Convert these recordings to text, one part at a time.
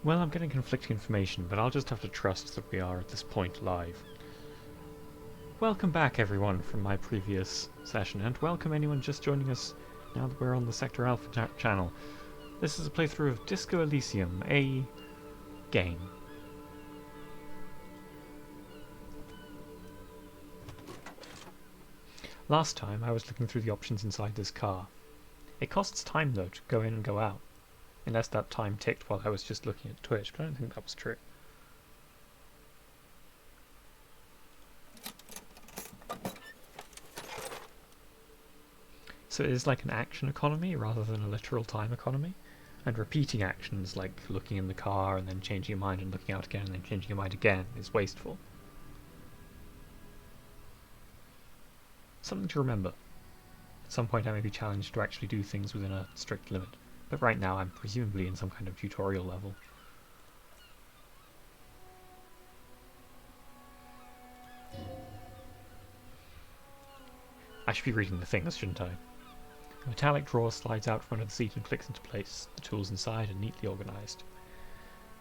Well, I'm getting conflicting information, but I'll just have to trust that we are at this point live. Welcome back everyone from my previous session, and welcome anyone just joining us now that we're on the Sector Alpha channel. This is a playthrough of Disco Elysium, a game. Last time I was looking through the options inside this car. It costs time though to go in and go out, unless that time ticked while I was just looking at Twitch, but I don't think that was true. So it is like an action economy rather than a literal time economy, and repeating actions like looking in the car and then changing your mind and looking out again and then changing your mind again is wasteful. Something to remember. At some point I may be challenged to actually do things within a strict limit, but right now I'm presumably in some kind of tutorial level. I should be reading the things, shouldn't I? A metallic drawer slides out from under the seat and clicks into place. The tools inside are neatly organised.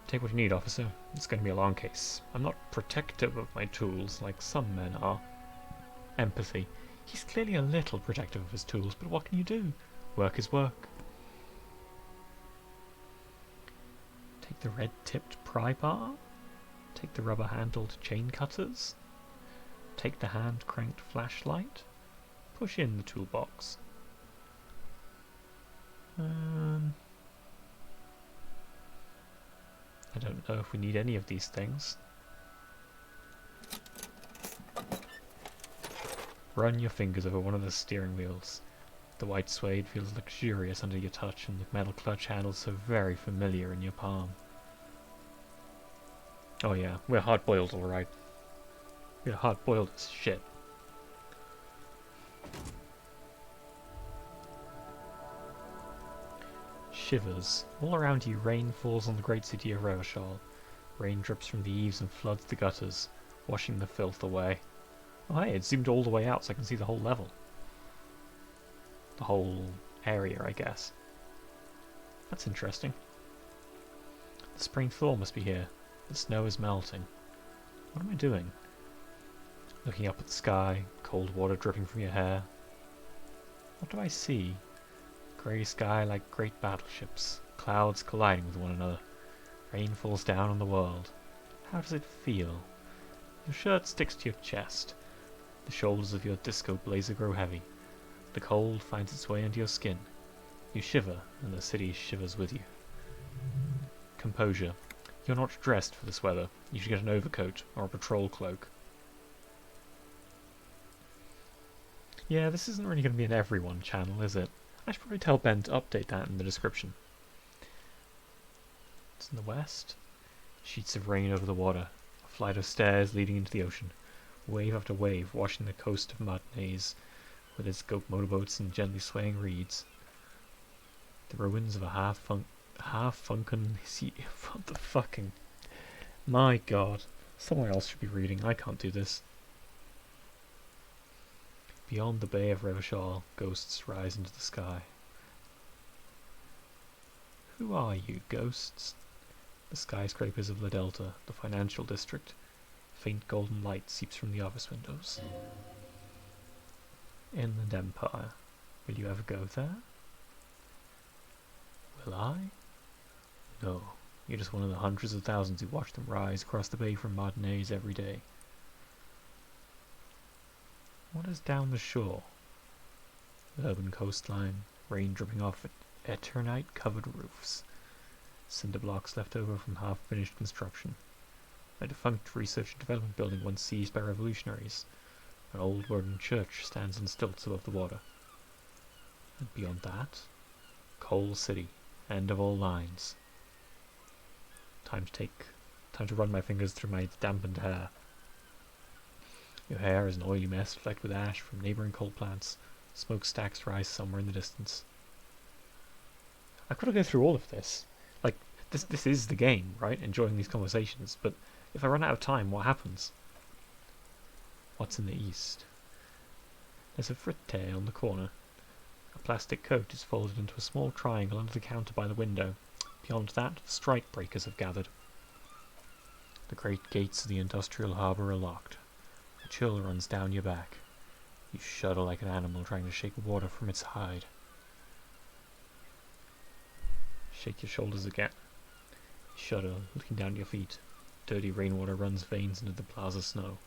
Take what you need, officer. It's going to be a long case. I'm not protective of my tools like some men are. Empathy. He's clearly a little protective of his tools, but what can you do? Work is work. Take the red-tipped pry bar. Take the rubber-handled chain cutters. Take the hand-cranked flashlight. Push in the toolbox. I don't know if we need any of these things. Run your fingers over one of the steering wheels. The white suede feels luxurious under your touch, and the metal clutch handles so very familiar in your palm. Oh yeah, we're hard-boiled alright. We're hard-boiled as shit. Shivers. All around you, rain falls on the great city of Revachol. Rain drips from the eaves and floods the gutters, washing the filth away. Oh hey, it zoomed all the way out so I can see the whole level. The whole area, I guess. That's interesting. The spring thaw must be here. The snow is melting. What am I doing? Looking up at the sky, cold water dripping from your hair. What do I see? Grey sky like great battleships, clouds colliding with one another. Rain falls down on the world. How does it feel? Your shirt sticks to your chest. The shoulders of your disco blazer grow heavy. The cold finds its way into your skin. You shiver, and the city shivers with you. Composure. You're not dressed for this weather. You should get an overcoat or a patrol cloak. Yeah, this isn't really going to be an everyone channel, is it? I should probably tell Ben to update that in the description. It's in the west. Sheets of rain over the water. A flight of stairs leading into the ocean. Wave after wave washing the coast of Martinez with its goat motorboats and gently swaying reeds. The ruins of a half-funken what the fucking... My god. Someone else should be reading. I can't do this. Beyond the bay of Revachol, ghosts rise into the sky. Who are you, ghosts? The skyscrapers of La Delta, the financial district. Faint golden light seeps from the office windows. Inland Empire. Will you ever go there? Will I? No. You're just one of the hundreds of thousands who watch them rise across the bay from Martinez every day. What is down the shore? Urban coastline, rain dripping off eternite-covered roofs. Cinder blocks left over from half-finished construction. A defunct research and development building once seized by revolutionaries. An old wooden church stands on stilts above the water. And beyond that, Coal City, end of all lines. Time to run my fingers through my dampened hair. Your hair is an oily mess flecked with ash from neighbouring coal plants. Smokestacks rise somewhere in the distance. I've got to go through all of this. Like, this is the game, right? Enjoying these conversations. But if I run out of time, what happens? What's in the east? There's a fritte on the corner. A plastic coat is folded into a small triangle under the counter by the window. Beyond that, the strike breakers have gathered. The great gates of the industrial harbour are locked. A chill runs down your back. You shudder like an animal trying to shake water from its hide. Shake your shoulders again. You shudder, looking down at your feet. Dirty rainwater runs veins into the plaza snow.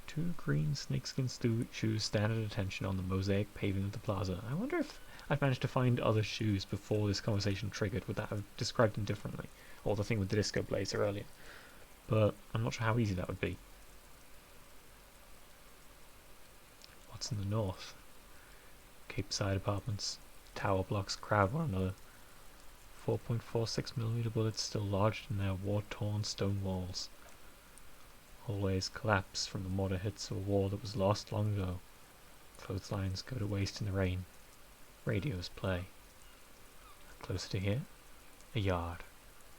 Two green snakeskin shoes stand at attention on the mosaic paving of the plaza. I wonder if I'd managed to find other shoes before this conversation triggered. Would that have described them differently? Or the thing with the disco blazer earlier. But I'm not sure how easy that would be. What's in the north? Cape Side apartments. Tower blocks crowd one another. 4.46mm bullets still lodged in their war-torn stone walls. Hallways collapse from the mortar hits of a wall that was lost long ago. Clotheslines go to waste in the rain. Radios play. Closer to here, a yard.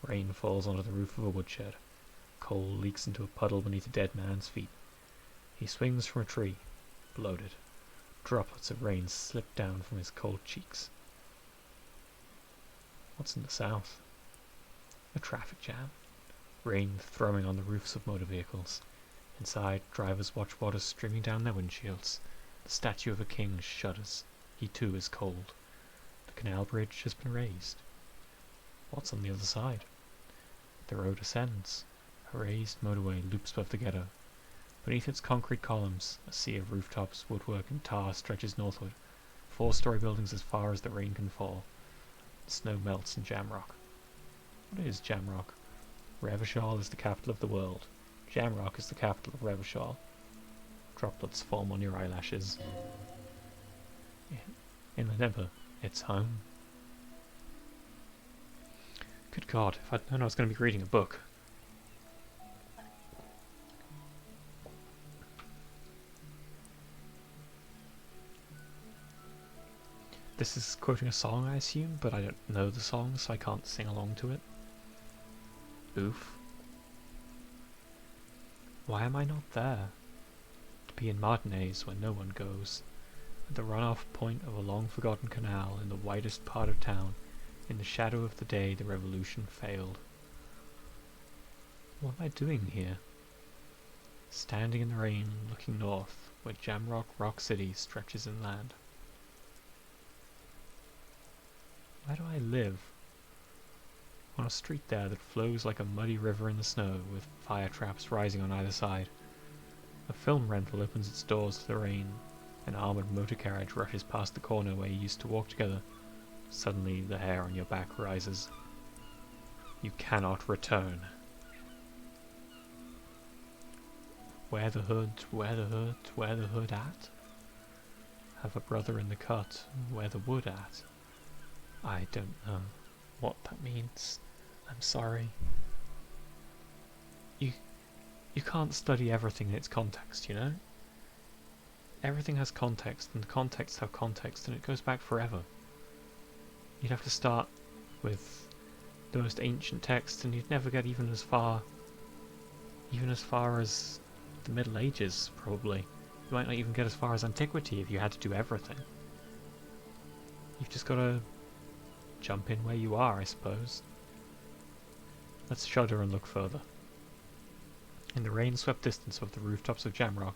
Rain falls onto the roof of a woodshed. Coal leaks into a puddle beneath a dead man's feet. He swings from a tree, bloated. Droplets of rain slip down from his cold cheeks. What's in the south? A traffic jam. Rain throwing on the roofs of motor vehicles. Inside, drivers watch water streaming down their windshields. The statue of a king shudders. He too is cold. The canal bridge has been raised. What's on the other side? The road ascends. A raised motorway loops above the ghetto. Beneath its concrete columns, a sea of rooftops, woodwork and tar stretches northward. 4-story buildings as far as the rain can fall. The snow melts in Jamrock. What is Jamrock? Revachol is the capital of the world. Jamrock is the capital of Revachol. Droplets form on your eyelashes. In the Nebba, it's home. Good God, if I'd known I was going to be reading a book. This is quoting a song, I assume, but I don't know the song, so I can't sing along to it. Oof. Why am I not there? To be in Martinez where no one goes. At the run-off point of a long-forgotten canal in the widest part of town, in the shadow of the day the revolution failed. What am I doing here? Standing in the rain, looking north, where Jamrock Rock City stretches inland. Where do I live? On a street there that flows like a muddy river in the snow, with fire traps rising on either side. A film rental opens its doors to the rain. An armoured motor carriage rushes past the corner where you used to walk together. Suddenly the hair on your back rises. You cannot return. Where the hood, where the hood, where the hood at? Have a brother in the cut, where the wood at? I don't know what that means. I'm sorry. You can't study everything in its context, you know? Everything has context, and the contexts have context, and it goes back forever. You'd have to start with the most ancient texts, and you'd never get even as far as the Middle Ages, probably. You might not even get as far as antiquity if you had to do everything. You've just got to jump in where you are, I suppose. Let's shudder and look further. In the rain-swept distance of the rooftops of Jamrock,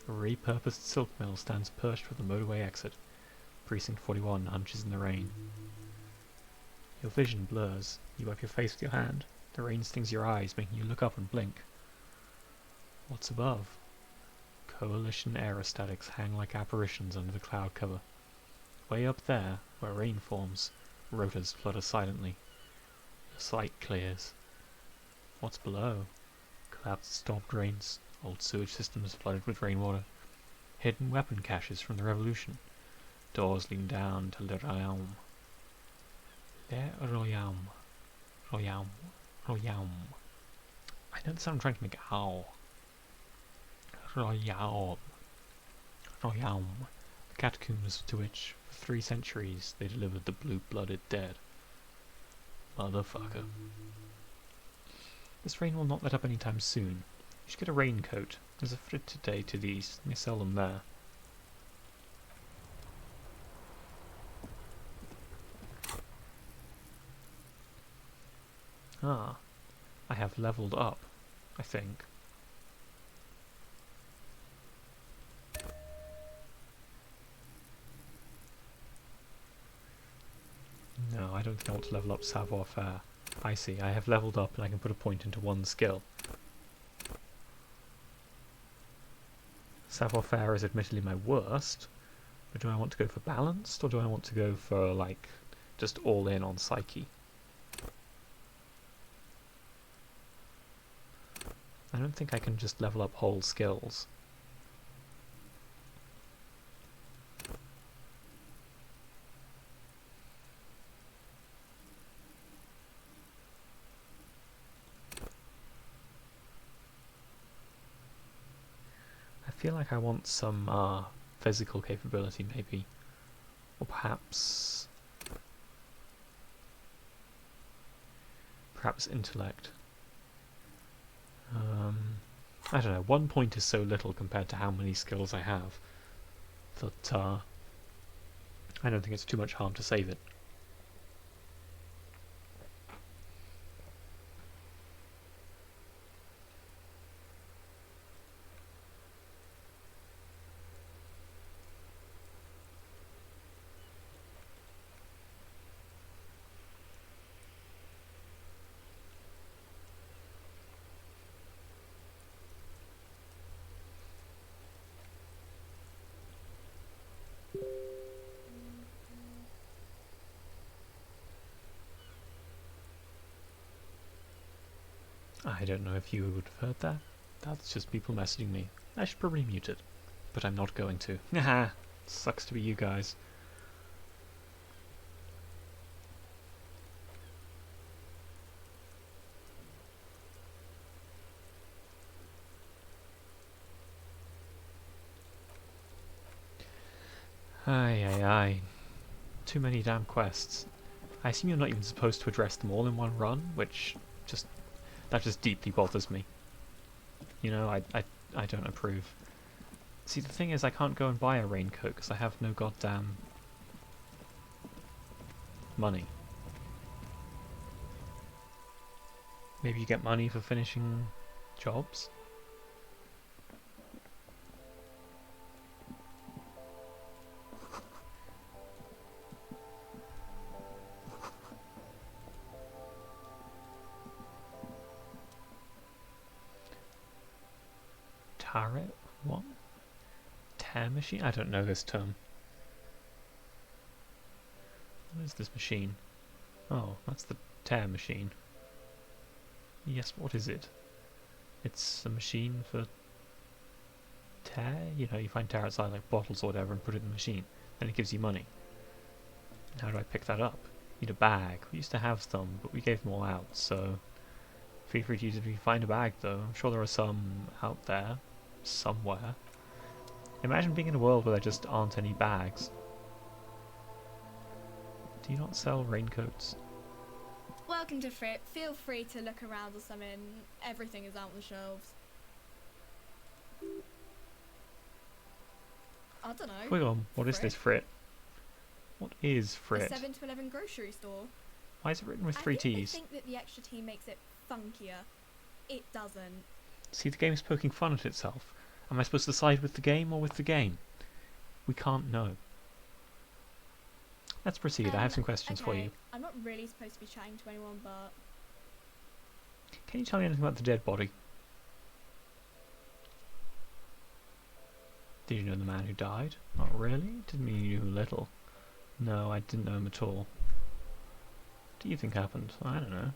a repurposed silk mill stands perched with the motorway exit. Precinct 41 hunches in the rain. Your vision blurs. You wipe your face with your hand. The rain stings your eyes, making you look up and blink. What's above? Coalition aerostatics hang like apparitions under the cloud cover. Way up there, where rain forms, rotors flutter silently. The sight clears. What's below? Collapsed storm drains, old sewage systems flooded with rainwater, hidden weapon caches from the revolution, doors leading down to Le Royaume. Le Royaume. Royaume. Royaume. I know the sound I'm trying to make ow. Royaume. Royaume. The catacombs to which, for 3 centuries, they delivered the blue-blooded dead. Motherfucker. This rain will not let up anytime soon. You should get a raincoat. There's a frit today to the east. They sell them there. Ah, I have leveled up, I think. No, I don't think I want to level up savoir-faire. I see, I have leveled up and I can put a point into one skill. Savoir-faire is admittedly my worst, but do I want to go for balanced, or do I want to go for, like, just all in on psyche? I don't think I can just level up whole skills. I feel like I want some physical capability, maybe. Or perhaps intellect. I don't know, 1 point is so little compared to how many skills I have that I don't think it's too much harm to save it. I don't know if you would have heard that. That's just people messaging me. I should probably mute it, but I'm not going to. Haha, sucks to be you guys. Aye. Too many damn quests. I assume you're not even supposed to address them all in one run, which that just deeply bothers me. You know, I don't approve. See, the thing is, I can't go and buy a raincoat because I have no goddamn money. Maybe you get money for finishing jobs? Turret? What? Tear machine? I don't know this term. What is this machine? Oh, that's the tear machine. Yes, what is it? It's a machine for tear? You know, you find tear outside like bottles or whatever and put it in the machine. Then it gives you money. How do I pick that up? Need a bag. We used to have some, but we gave them all out, so feel free to use it if you find a bag though. I'm sure there are some out there. Somewhere. Imagine being in a world where there just aren't any bags. Do you not sell raincoats? Welcome to Frit. Feel free to look around or something. Everything is out on the shelves. I don't know. Hold on, what is this Frit? What is Frit? A 7 to 11 grocery store. Why is it written with 3 T's? I think that the extra T makes it funkier. It doesn't. See, the game's poking fun at itself. Am I supposed to side with the game or with the game? We can't know. Let's proceed. I have some questions for you. I'm not really supposed to be chatting to anyone, but... Can you tell me anything about the dead body? Did you know the man who died? Not really? Didn't mean you knew little. No, I didn't know him at all. What do you think happened? I don't know.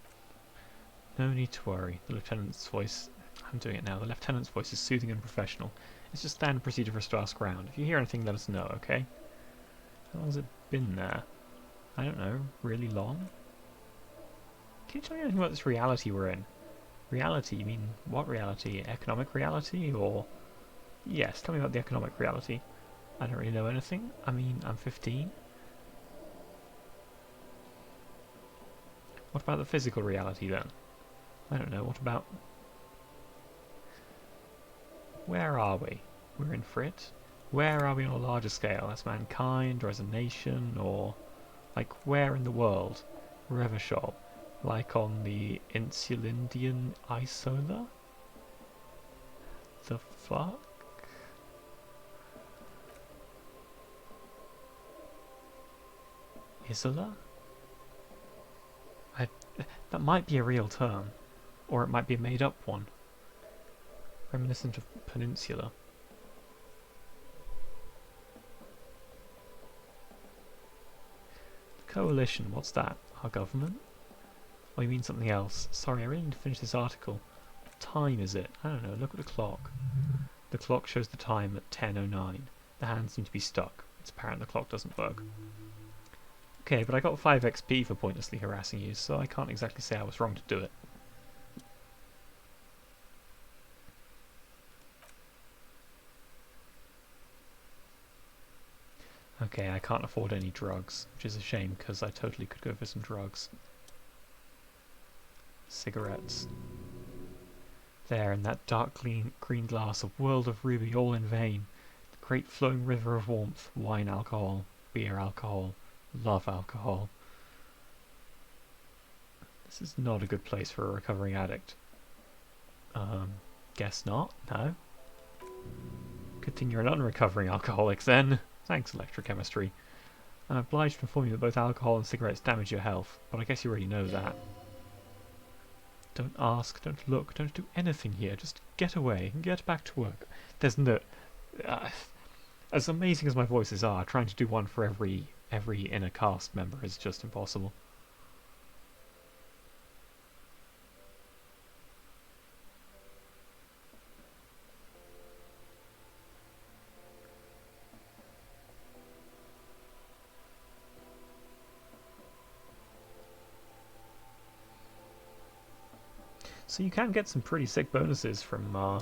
No need to worry. The lieutenant's voice... I'm doing it now. The lieutenant's voice is soothing and professional. It's just standard procedure for us to ask around. If you hear anything, let us know, okay? How long has it been there? I don't know. Really long? Can you tell me anything about this reality we're in? Reality? You mean what reality? Economic reality? Or... Yes, tell me about the economic reality. I don't really know anything. I mean, I'm 15. What about the physical reality then? I don't know. What about... Where are we? We're in Frit? Where are we on a larger scale? As mankind, or as a nation, or... Like, where in the world? Revachol. Like on the Insulindian Isola? The fuck? Isola? That might be a real term. Or it might be a made up one. Reminiscent of peninsula. Coalition, what's that? Our government? Oh, you mean something else? Sorry, I really need to finish this article. What time is it? I don't know, look at the clock. The clock shows the time at 10:09. The hands seem to be stuck. It's apparent the clock doesn't work. Okay, but I got 5 XP for pointlessly harassing you, so I can't exactly say I was wrong to do it. Okay, I can't afford any drugs, which is a shame because I totally could go for some drugs. Cigarettes. There, in that dark green glass, a world of ruby, all in vain. The great flowing river of warmth, wine alcohol, beer alcohol, love alcohol. This is not a good place for a recovering addict. Guess not, no. Good thing you're an unrecovering alcoholic then. Thanks, electrochemistry. I'm obliged to inform you that both alcohol and cigarettes damage your health, but I guess you already know that. Don't ask, don't look, don't do anything here. Just get away and get back to work. There's no... as amazing as my voices are, trying to do one for every inner cast member is just impossible. So you can get some pretty sick bonuses from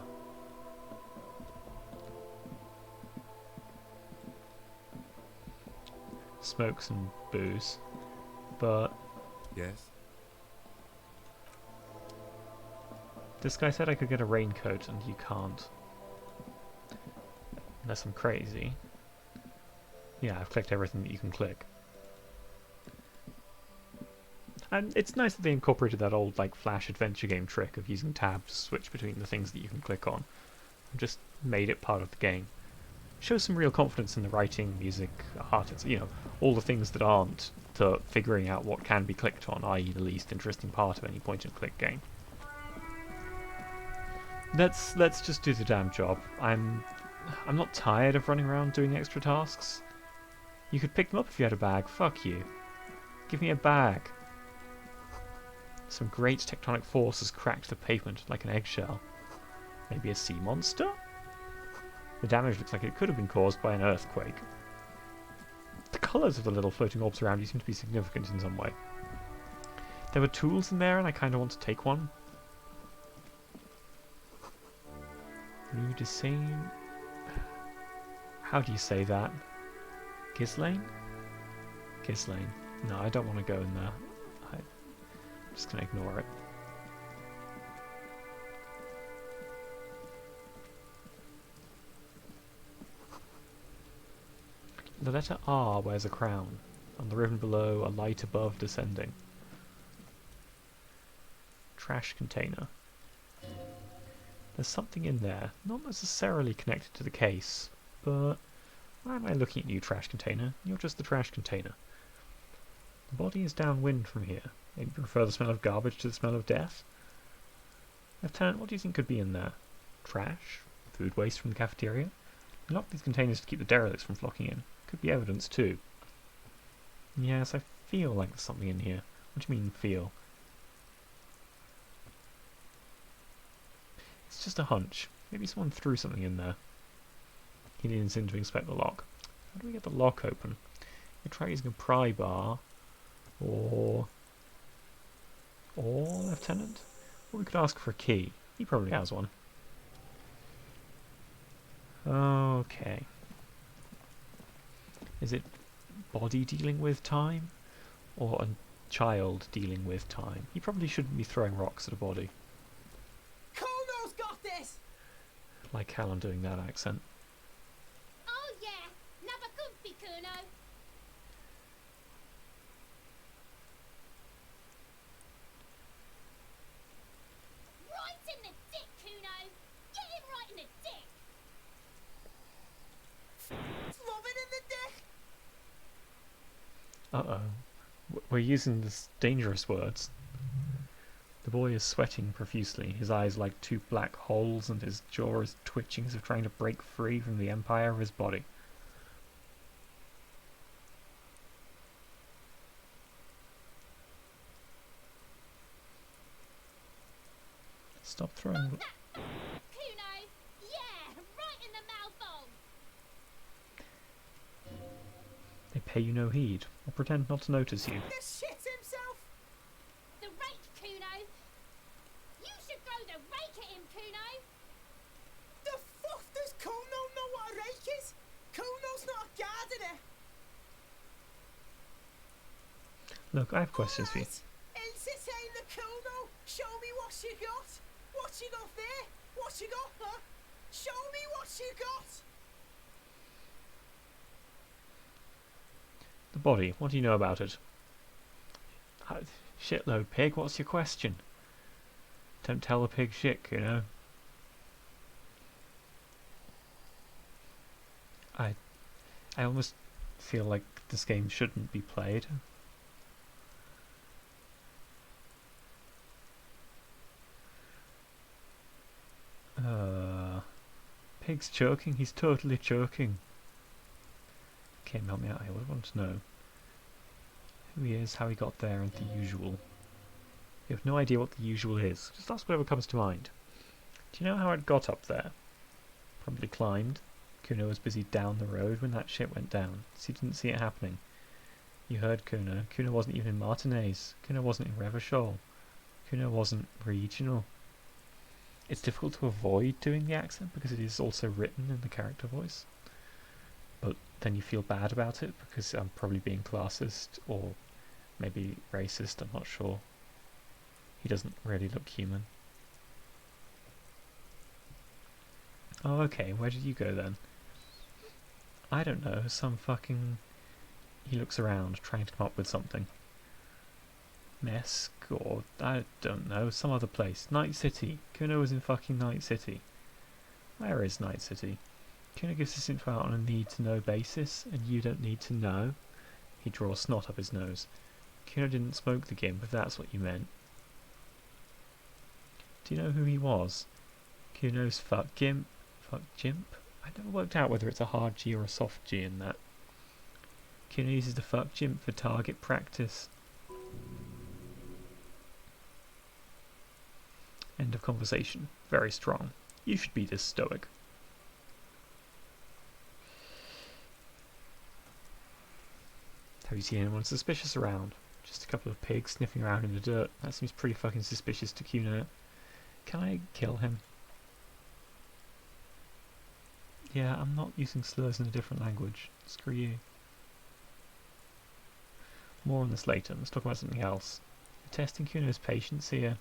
smokes and booze, but Yes. this guy said I could get a raincoat and you can't. Unless I'm crazy. Yeah, I've clicked everything that you can click. And it's nice that they incorporated that old like Flash adventure game trick of using tab to switch between the things that you can click on. And just made it part of the game. Shows some real confidence in the writing, music, art, you know, all the things that aren't to figuring out what can be clicked on, i.e. the least interesting part of any point-and-click game. Let's just do the damn job. I'm not tired of running around doing extra tasks. You could pick them up if you had a bag. Fuck you. Give me a bag. Some great tectonic force has cracked the pavement like an eggshell. Maybe a sea monster? The damage looks like it could have been caused by an earthquake. The colours of the little floating orbs around you seem to be significant in some way. There were tools in there and I kind of want to take one. New design. How do you say that? Ghislaine? Ghislaine. No, I don't want to go in there. I'm just going to ignore it. The letter R wears a crown. On the ribbon below, a light above descending. Trash container. There's something in there, not necessarily connected to the case, but why am I looking at you, trash container? You're just the trash container. The body is downwind from here. Maybe you prefer the smell of garbage to the smell of death? Lieutenant, what do you think could be in there? Trash? Food waste from the cafeteria? You lock these containers to keep the derelicts from flocking in. Could be evidence too. Yes, I feel like there's something in here. What do you mean, feel? It's just a hunch. Maybe someone threw something in there. He leans in to inspect the lock. How do we get the lock open? You try using a pry bar, or Lieutenant? Or we could ask for a key. He probably has one. Okay. Is it body dealing with time? Or a child dealing with time? He probably shouldn't be throwing rocks at a body. Kuno's got this! Like hell I'm doing that accent. Oh yeah, never comfy, Kuno. Uh-oh. We're using this dangerous words. The boy is sweating profusely, his eyes like two black holes, and his jaw is twitching as if trying to break free from the empire of his body. Stop throwing... Kuno! Yeah! Right in the mouthful! They pay you no heed, or pretend not to notice you. The shit himself! The rake, Kuno! You should throw the rake at him, Kuno! The fuck does Kuno know what a rake is? Kuno's not a gardener! Look, I have questions for you. Ilse saying the Kuno, show me what you got! What you got there? What you got, huh? Show me what you got! The body, what do you know about it? Shitload, pig, what's your question? Don't tell the pig shit, you know. I almost feel like this game shouldn't be played. Pig's choking, he's totally choking. Okay, help me out here, what do I want to know? Who he is, how he got there, and the usual. You have no idea what the usual is, just ask whatever comes to mind. Do you know how it got up there? Probably climbed. Kuno was busy down the road when that shit went down, so you didn't see it happening. You heard Kuno. Kuno wasn't even in Martinez. Kuno wasn't in Revachol. Kuno wasn't regional. It's difficult to avoid doing the accent because it is also written in the character voice. But then you feel bad about it because I'm probably being classist or maybe racist, I'm not sure. He doesn't really look human. Oh, okay, where did you go then? I don't know, some fucking... He looks around, trying to come up with something. Mesk, or I don't know, some other place. Night City. Kuno was in fucking Night City. Where is Night City? Kuno gives this info out on a need-to-know basis, and you don't need to know. He draws snot up his nose. Kuno didn't smoke the gimp, if that's what you meant. Do you know who he was? Kuno's fuck gimp? Fuck gimp? I never worked out whether it's a hard G or a soft G in that. Kuno uses the fuck gimp for target practice. End of conversation. Very strong. You should be this stoic. Have you seen anyone suspicious around? Just a couple of pigs sniffing around in the dirt. That seems pretty fucking suspicious to Kuno. Can I kill him? Yeah, I'm not using slurs in a different language. Screw you. More on this later. Let's talk about something else. You're testing Kuno's patience here.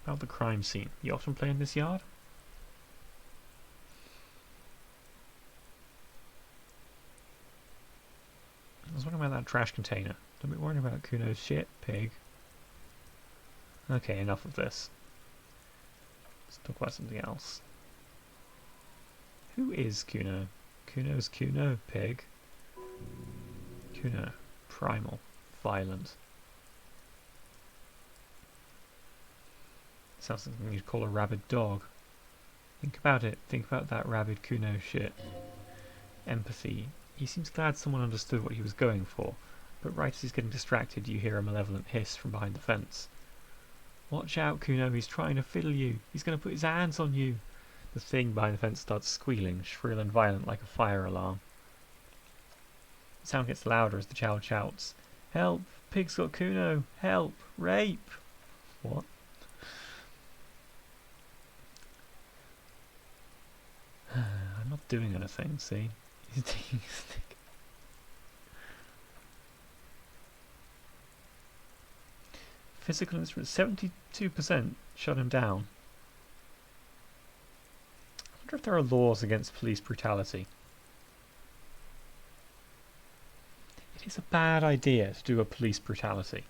About the crime scene. You often play in this yard? I was wondering about that trash container. Don't be worrying about Kuno's shit, pig. Okay, enough of this. Let's talk about something else. Who is Kuno? Kuno's Kuno, pig. Kuno. Primal. Violent. Sounds like something you'd call a rabid dog. Think about it. Think about that rabid Kuno shit. Empathy. He seems glad someone understood what he was going for, but right as he's getting distracted you hear a malevolent hiss from behind the fence. Watch out, Kuno, he's trying to fiddle you. He's going to put his hands on you. The thing behind the fence starts squealing, shrill and violent like a fire alarm. The sound gets louder as the child shouts, "Help! Pig's got Kuno! Help! Rape!" What? I'm not doing anything, see? He's taking a stick. Physical instruments, 72% shut him down. I wonder if there are laws against police brutality. It is a bad idea to do a police brutality.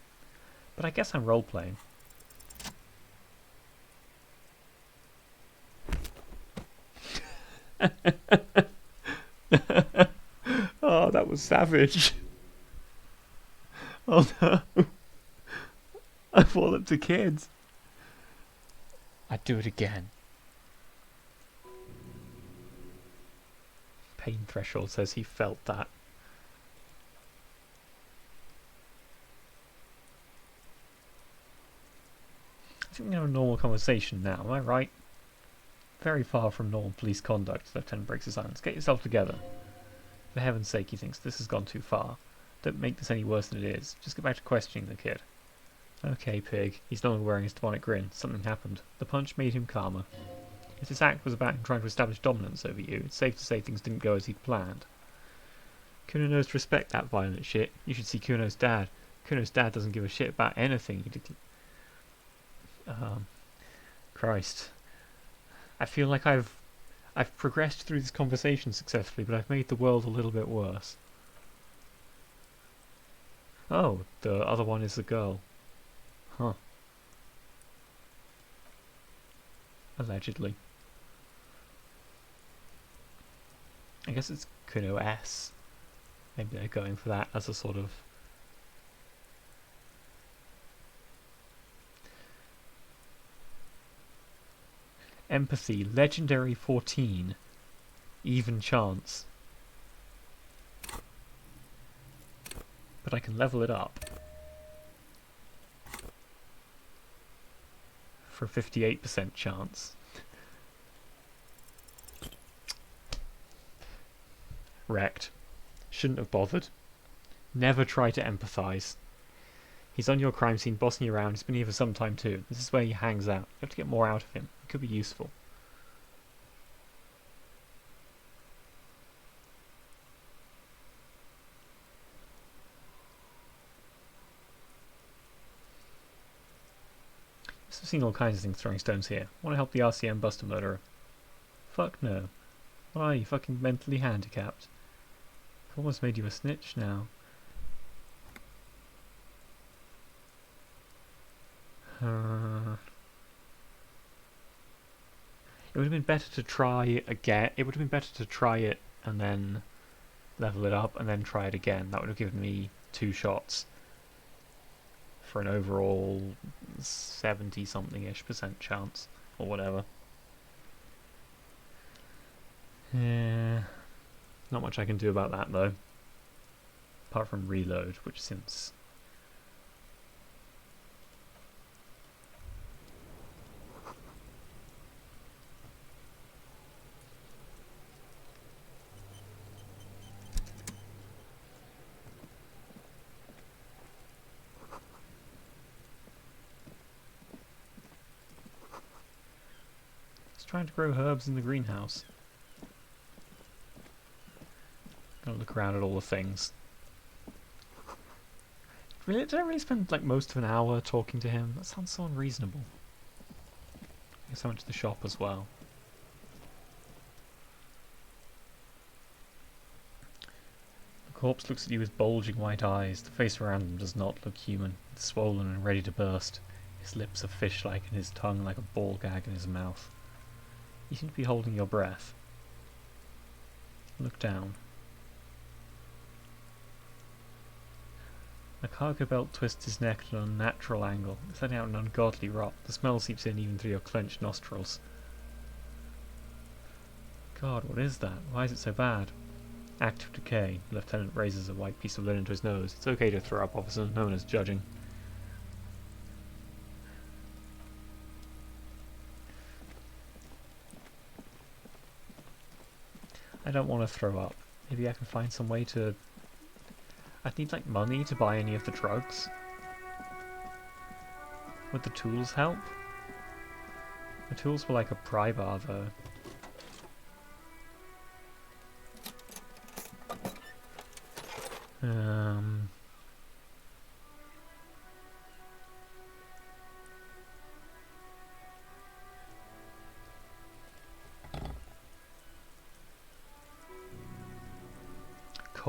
But I guess I'm role-playing. Oh, that was savage. Oh no. I fall up to kids. I'd do it again. Pain threshold says he felt that. I think we can have a normal conversation now, am I right? Very far from normal police conduct, Lieutenant breaks his silence. Get yourself together. For heaven's sake, he thinks, this has gone too far. Don't make this any worse than it is. Just get back to questioning the kid. Okay, pig. He's no longer wearing his demonic grin. Something happened. The punch made him calmer. If this act was about him trying to establish dominance over you, it's safe to say things didn't go as he'd planned. Kuno knows to respect that violent shit. You should see Kuno's dad. Kuno's dad doesn't give a shit about anything. Christ. I feel like I've progressed through this conversation successfully, but I've made the world a little bit worse. Oh, the other one is the girl. Huh. Allegedly. I guess it's Kuno S. Maybe they're going for that as a sort of... Empathy, legendary 14. Even chance. But I can level it up. For a 58% chance. Wrecked. Shouldn't have bothered. Never try to empathise. He's on your crime scene, bossing you around. He's been here for some time too. This is where he hangs out. You have to get more out of him. It could be useful. I've seen all kinds of things throwing stones here. Want to help the RCM bust a murderer? Fuck no. What are you, fucking mentally handicapped? I've almost made you a snitch now. It would have been better to try again. It would have been better to try it and then level it up and then try it again. That would have given me 2 shots for an overall 70-something-ish% chance or whatever. Yeah, not much I can do about that though, apart from reload, which seems... trying to grow herbs in the greenhouse. Gonna look around at all the things. Really, did I really spend like most of an hour talking to him? That sounds so unreasonable. I guess I went to the shop as well. The corpse looks at you with bulging white eyes. The face around him does not look human. It's swollen and ready to burst. His lips are fish-like and his tongue like a ball gag in his mouth. You seem to be holding your breath. Look down. A cargo belt twists his neck at an unnatural angle, setting out an ungodly rot. The smell seeps in even through your clenched nostrils. God, what is that? Why is it so bad? Active decay. The lieutenant raises a white piece of linen to his nose. It's okay to throw up, officer. No one is judging. I don't want to throw up. Maybe I can find some way to... I'd need like money to buy any of the drugs. Would the tools help? The tools were like a pry bar though.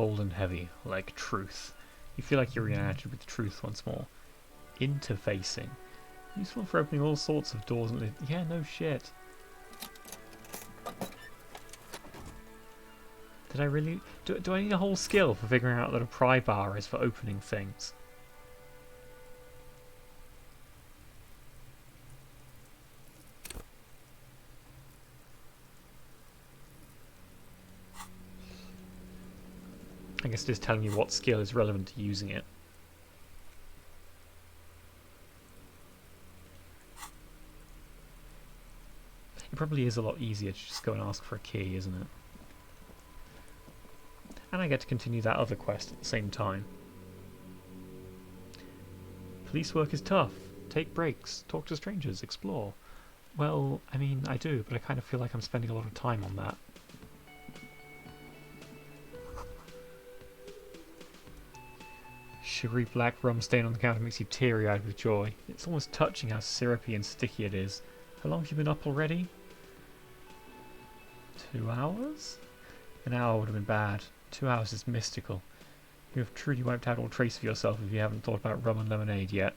cold and heavy, like truth. You feel like you're reunited with truth once more. Interfacing. Useful for opening all sorts of doors and... Yeah, no shit. Did I really... Do I need a whole skill for figuring out that a pry bar is for opening things? I guess it is telling you what skill is relevant to using it. It probably is a lot easier to just go and ask for a key, isn't it? And I get to continue that other quest at the same time. Police work is tough. Take breaks, talk to strangers, explore. Well, I mean, I do, but I kind of feel like I'm spending a lot of time on that. Sugary black rum stain on the counter makes you teary-eyed with joy. It's almost touching how syrupy and sticky it is. How long have you been up already? 2 hours? An hour would have been bad. 2 hours is mystical. You have truly wiped out all trace of yourself if you haven't thought about rum and lemonade yet.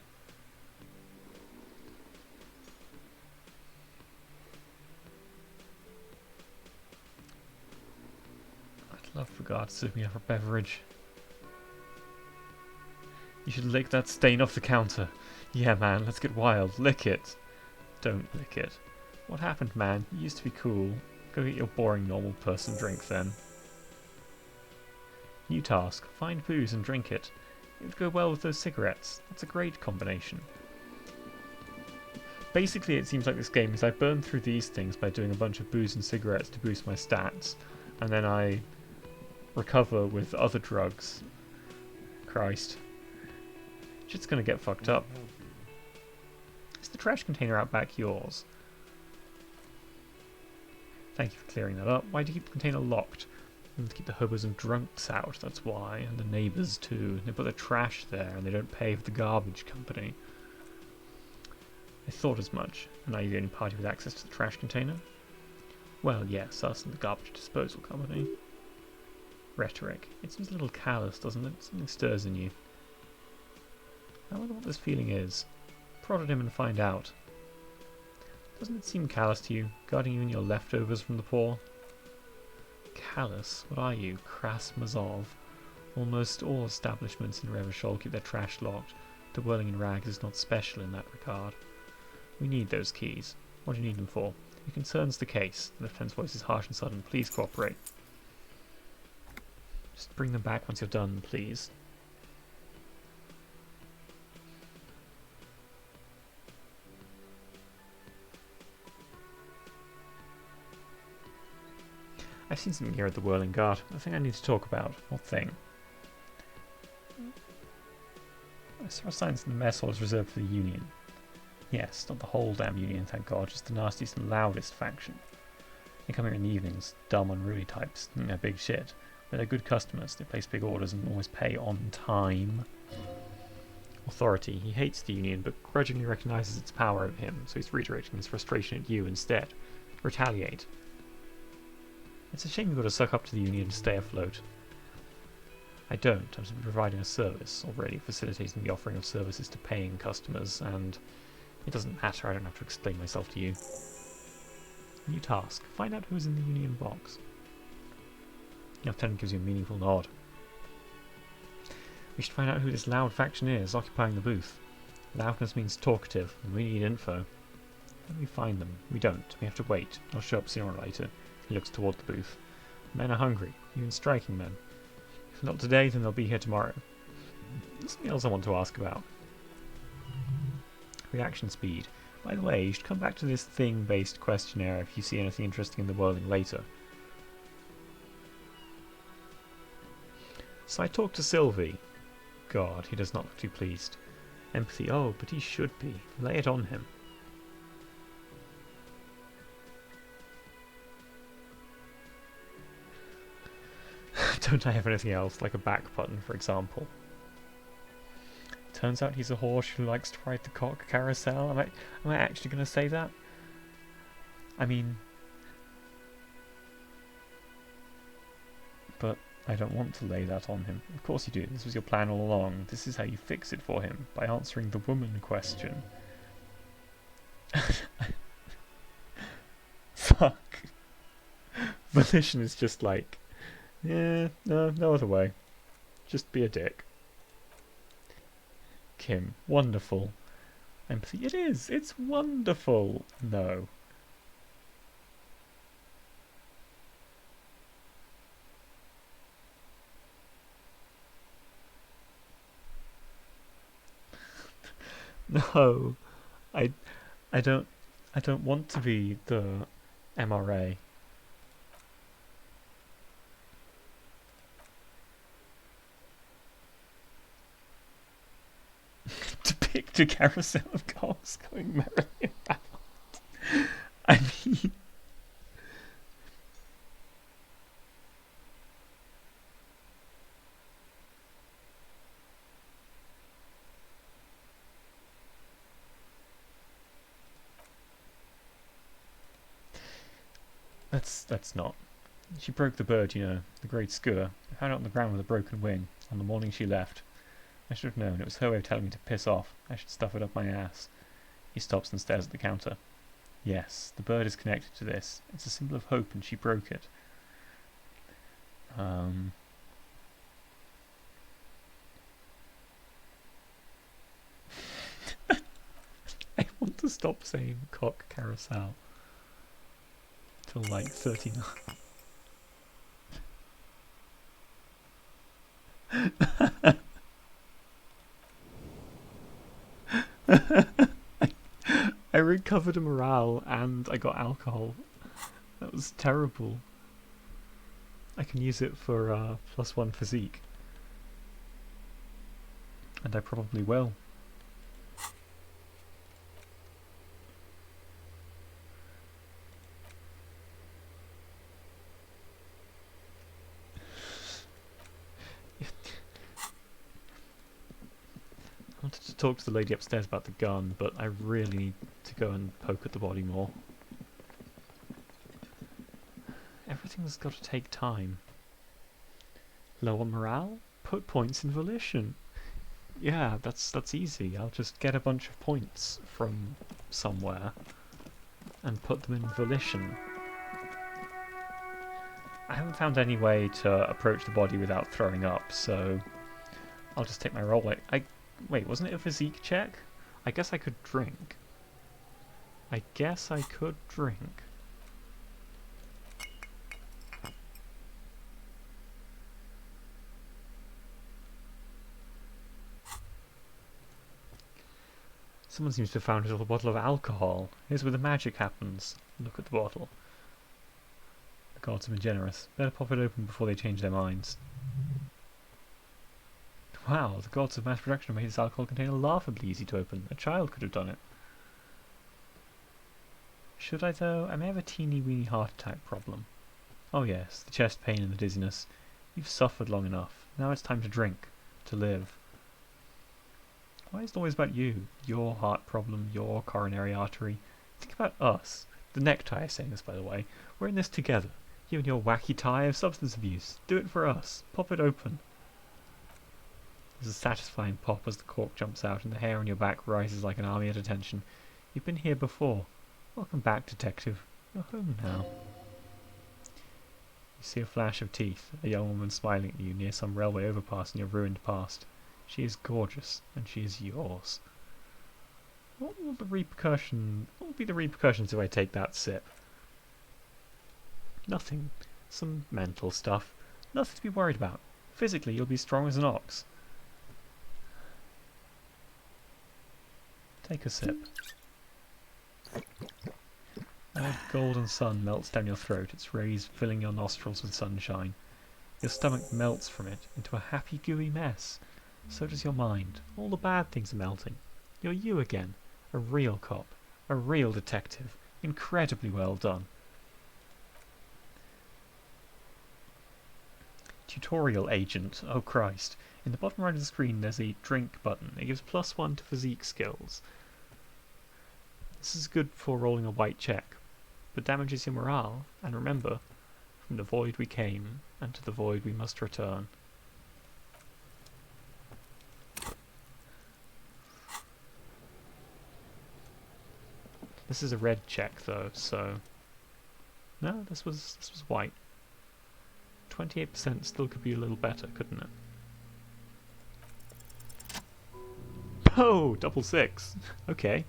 I'd love for God to serve me up a beverage. You should lick that stain off the counter. Yeah, man, let's get wild. Lick it. Don't lick it. What happened, man? You used to be cool. Go get your boring normal person drink then. New task. Find booze and drink it. It would go well with those cigarettes. That's a great combination. Basically, it seems like this game is I burn through these things by doing a bunch of booze and cigarettes to boost my stats, and then I recover with other drugs. Christ. Shit's gonna get fucked up. Is the trash container out back yours? Thank you for clearing that up. Why do you keep the container locked? To keep the hobos and drunks out, that's why. And the neighbours too. They put their trash there and they don't pay for the garbage company. I thought as much. And are you the only party with access to the trash container? Well, yes, us and the garbage disposal company. Rhetoric. It seems a little callous, doesn't it? Something stirs in you. I wonder what this feeling is. Prod at him and find out. Doesn't it seem callous to you, guarding you and your leftovers from the poor? Callous? What are you? Crass Mazov? Almost all establishments in Revachol keep their trash locked. The whirling in rags is not special in that regard. We need those keys. What do you need them for? It concerns the case. The lieutenant's voice is harsh and sudden. Please cooperate. Just bring them back once you're done, please. I've seen something here at the Whirling Guard. The thing I need to talk about. What thing? I saw signs that the mess hall is reserved for the Union. Yes, not the whole damn Union, thank God, just the nastiest and loudest faction. They come here in the evenings, dumb, unruly types, think they're big shit. But they're good customers, they place big orders and always pay on time. Authority. He hates the Union, but grudgingly recognises its power over him, so he's reiterating his frustration at you instead. Retaliate. It's a shame you've got to suck up to the Union to stay afloat. I don't. I'm simply providing a service, already facilitating the offering of services to paying customers, and it doesn't matter, I don't have to explain myself to you. New task. Find out who's in the Union box. The lieutenant gives you a meaningful nod. We should find out who this loud faction is, occupying the booth. Loudness means talkative, and we need info. How do we find them? We don't. We have to wait. They'll show up sooner or later. He looks toward the booth. Men are hungry, even striking men. If not today, then they'll be here tomorrow. There's something else I want to ask about. Reaction speed. By the way, you should come back to this thing-based questionnaire if you see anything interesting in the whirling later. So I talked to Sylvie. God, he does not look too pleased. Empathy. Oh, but he should be. Lay it on him. Don't I have anything else, like a back button, for example? Turns out he's a horse who likes to ride the cock carousel. Am I actually going to say that? I mean... But I don't want to lay that on him. Of course you do. This was your plan all along. This is how you fix it for him, by answering the woman question. Fuck. Volition is just like, yeah, no other way. Just be a dick. Kim, wonderful. Empathy, it is. It's wonderful. No. No, I don't want to be the MRA. Depict a carousel of cars going merrily about. I mean, that's not. She broke the bird, you know, the great skua. I found it on the ground with a broken wing on the morning she left. I should have known. It was her way of telling me to piss off. I should stuff it up my ass. He stops and stares at the counter. Yes, the bird is connected to this. It's a symbol of hope and she broke it. I want to stop saying cock carousel till like 39. I recovered a morale and I got alcohol. That was terrible. I can use it for +1 physique. And I probably will. I wanted to talk to the lady upstairs about the gun, but I really need to go and poke at the body more. Everything's got to take time. Low on morale? Put points in volition. Yeah, that's easy. I'll just get a bunch of points from somewhere and put them in volition. I haven't found any way to approach the body without throwing up, so I'll just take my roll. Wait, wasn't it a physique check? I guess I could drink. Someone seems to have found a little bottle of alcohol. Here's where the magic happens. Look at the bottle. The gods have been generous. Better pop it open before they change their minds. Wow, the gods of mass production have made this alcohol container laughably easy to open. A child could have done it. Should I though? I may have a teeny weeny heart attack problem. Oh yes, the chest pain and the dizziness. You've suffered long enough. Now it's time to drink. To live. Why is it always about you? Your heart problem, your coronary artery. Think about us. The necktie is saying this, by the way. We're in this together. You and your wacky tie of substance abuse. Do it for us. Pop it open. There's a satisfying pop as the cork jumps out and the hair on your back rises like an army at attention. You've been here before. Welcome back, detective. You're home now. You see a flash of teeth, a young woman smiling at you near some railway overpass in your ruined past. She is gorgeous, and she is yours. What will be the repercussions if I take that sip? Nothing. Some mental stuff. Nothing to be worried about. Physically, you'll be strong as an ox. Take a sip. A golden sun melts down your throat, its rays filling your nostrils with sunshine. Your stomach melts from it into a happy, gooey mess. So does your mind. All the bad things are melting. You're you again. A real cop. A real detective. Incredibly well done. Tutorial agent. Oh Christ. In the bottom right of the screen there's a drink button. It gives +1 to physique skills. This is good for rolling a white check, but damages your morale. And remember, From the void we came, and to the void we must return. This is a red check though, so... No, this was white. 28% still could be a little better, couldn't it? Oh, double 6! Okay.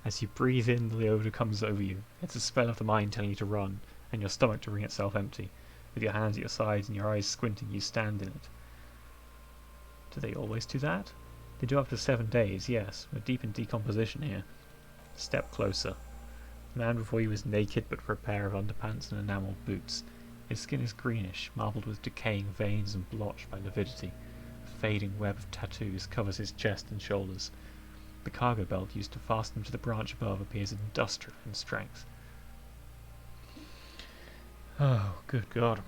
As you breathe in, the odour comes over you. It's a spell of the mind telling you to run, and your stomach to bring itself empty. With your hands at your sides and your eyes squinting, you stand in it. Do they always do that? They do up to 7 days, yes. We're deep in decomposition here. Step closer. The man before you is naked but for a pair of underpants and enamelled boots. His skin is greenish, marbled with decaying veins and blotched by lividity. A fading web of tattoos covers his chest and shoulders. The cargo belt used to fasten him to the branch above appears industrial in strength. Oh, good God.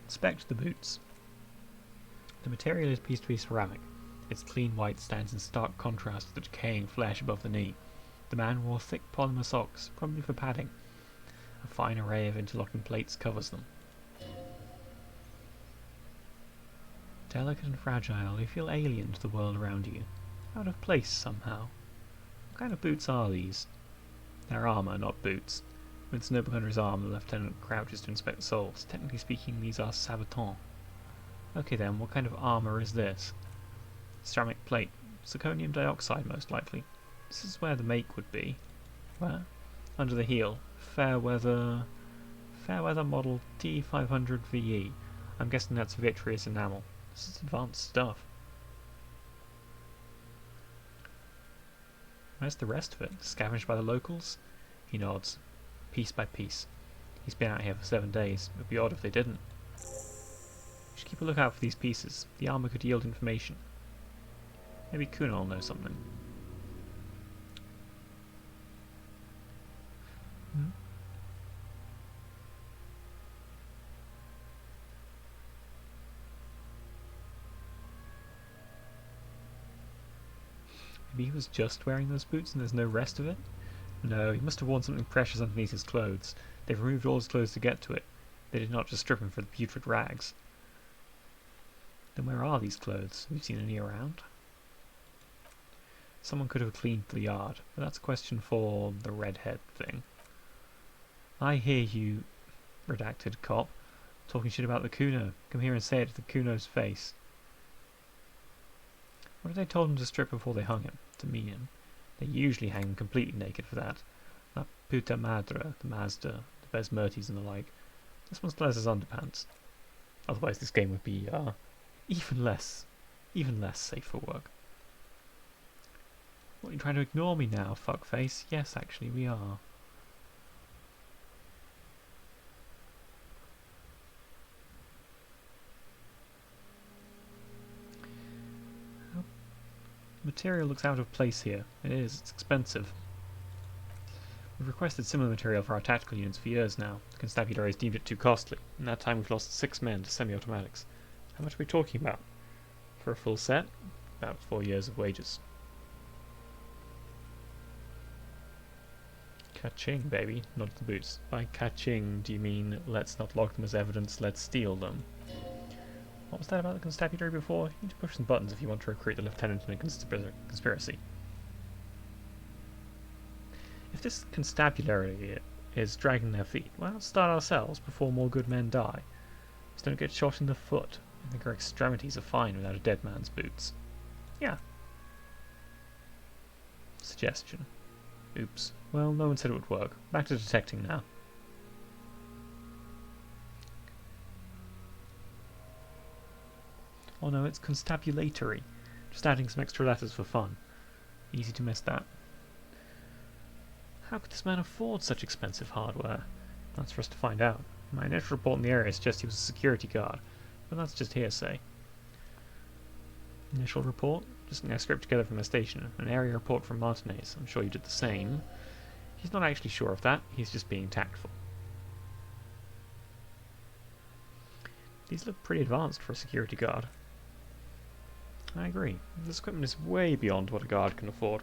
Inspect the boots. The material is piece to piece ceramic. Its clean white stands in stark contrast to the decaying flesh above the knee. The man wore thick polymer socks, probably for padding. A fine array of interlocking plates covers them. Delicate and fragile, you feel alien to the world around you. Out of place somehow. What kind of boots are these? They're armour, not boots. With his notebook under his arm, the lieutenant crouches to inspect the soles. Technically speaking, these are sabatons. Okay then, what kind of armour is this? Ceramic plate. Zirconium dioxide, most likely. This is where the make would be. Where? Under the heel. Fairweather model T500 VE. I'm guessing that's vitreous enamel. This is advanced stuff. Where's the rest of it? Scavenged by the locals? He nods. Piece by piece. He's been out here for 7 days. It would be odd if they didn't. We should keep a lookout for these pieces. The armour could yield information. Maybe Kuna will know something. Maybe he was just wearing those boots and there's no rest of it? No, he must have worn something precious underneath his clothes. They've removed all his clothes to get to it. They did not just strip him for the putrid rags. Then where are these clothes? Have you seen any around? Someone could have cleaned the yard, but that's a question for the redhead thing. I hear you, redacted cop, talking shit about the Kuno. Come here and say it to the Kuno's face. What if they told him to strip before they hung him? To mean him. They usually hang him completely naked for that. La puta madre, the Mazda, the Besmertes and the like. This one still has his underpants. Otherwise this game would be, even less safe for work. What, are you trying to ignore me now, fuckface? Yes, actually, we are. Material looks out of place here. It is. It's expensive. We've requested similar material for our tactical units for years now. The constabulary has deemed it too costly. In that time we've lost 6 men to semi-automatics. How much are we talking about? For a full set? About 4 years of wages. Ka-ching, baby. Not the boots. By ka-ching, do you mean let's not log them as evidence, let's steal them? What was that about the constabulary before? You need to push some buttons if you want to recruit the lieutenant in a conspiracy. If this constabulary is dragging their feet, why not start ourselves before more good men die? Just don't get shot in the foot. I think our extremities are fine without a dead man's boots. Yeah. Suggestion. Oops. Well, no one said it would work. Back to detecting now. Oh no, it's constabulatory. Just adding some extra letters for fun. Easy to miss that. How could this man afford such expensive hardware? That's for us to find out. My initial report in the area suggests he was a security guard, but that's just hearsay. Initial report? Just getting a script together from the station. An area report from Martinez. I'm sure you did the same. He's not actually sure of that. He's just being tactful. These look pretty advanced for a security guard. I agree. This equipment is way beyond what a guard can afford.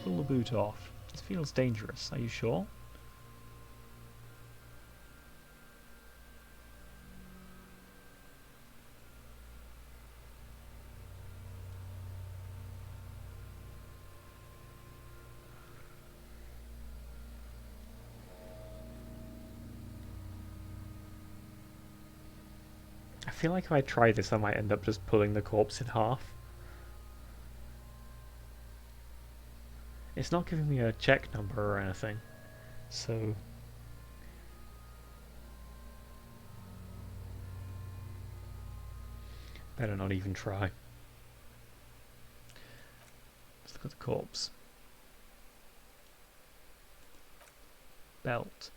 pull the boot off. This feels dangerous. Are you sure? I feel like if I try this, I might end up just pulling the corpse in half. It's not giving me a check number or anything, so... better not even try. Let's look at the corpse. Belt.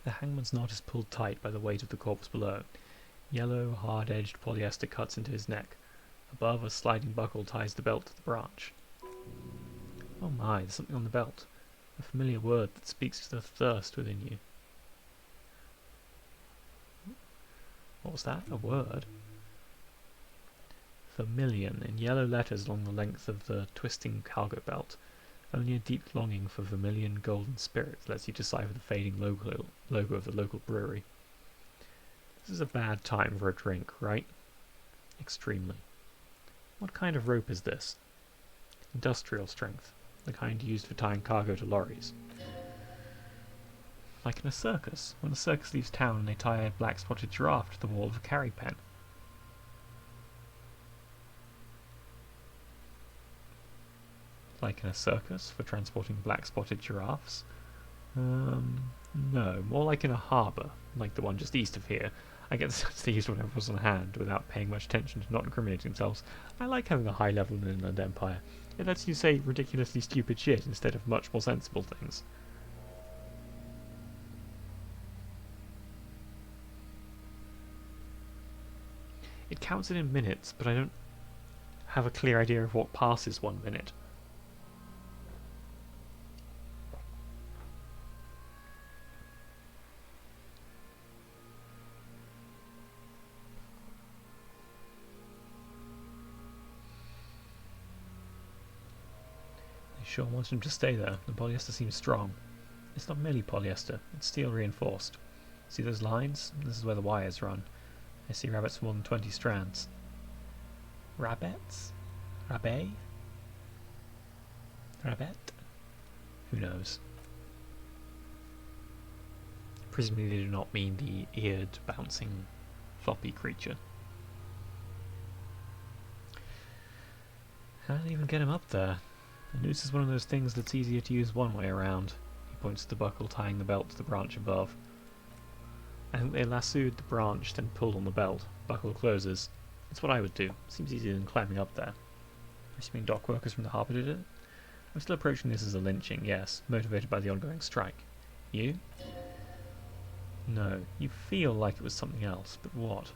The hangman's knot is pulled tight by the weight of the corpse below. Yellow, hard-edged polyester cuts into his neck. Above, a sliding buckle ties the belt to the branch. Oh my, there's something on the belt. A familiar word that speaks to the thirst within you. What was that? A word? Vermilion, in yellow letters along the length of the twisting cargo belt. Only a deep longing for vermilion golden spirits lets you decipher the fading logo of the local brewery. This is a bad time for a drink, right? Extremely. What kind of rope is this? Industrial strength, the kind used for tying cargo to lorries. Like in a circus, when the circus leaves town and they tie a black-spotted giraffe to the wall of a carry pen. Like in a circus for transporting black-spotted giraffes? No, more like in a harbour, like the one just east of here. I get the sense they use whatever was on hand without paying much attention to not incriminating themselves. I like having a high level in an inland empire. It lets you say ridiculously stupid shit instead of much more sensible things. It counts it in minutes, but I don't have a clear idea of what passes 1 minute. Sure wants him to stay there. The polyester seems strong. It's not merely polyester, it's steel reinforced. See those lines? This is where the wires run. I see rabbits for more than 20 strands. Rabbits? Rabet? Rabbet? Who knows? Presumably they do not mean the eared, bouncing, floppy creature. How did I even get him up there? A noose is one of those things that's easier to use one way around. He points to the buckle tying the belt to the branch above. I think they lassoed the branch, then pulled on the belt. Buckle closes. It's what I would do. Seems easier than climbing up there. Assuming dock workers from the harbour did it? I'm still approaching this as a lynching, yes, motivated by the ongoing strike. You? No, you feel like it was something else, but what?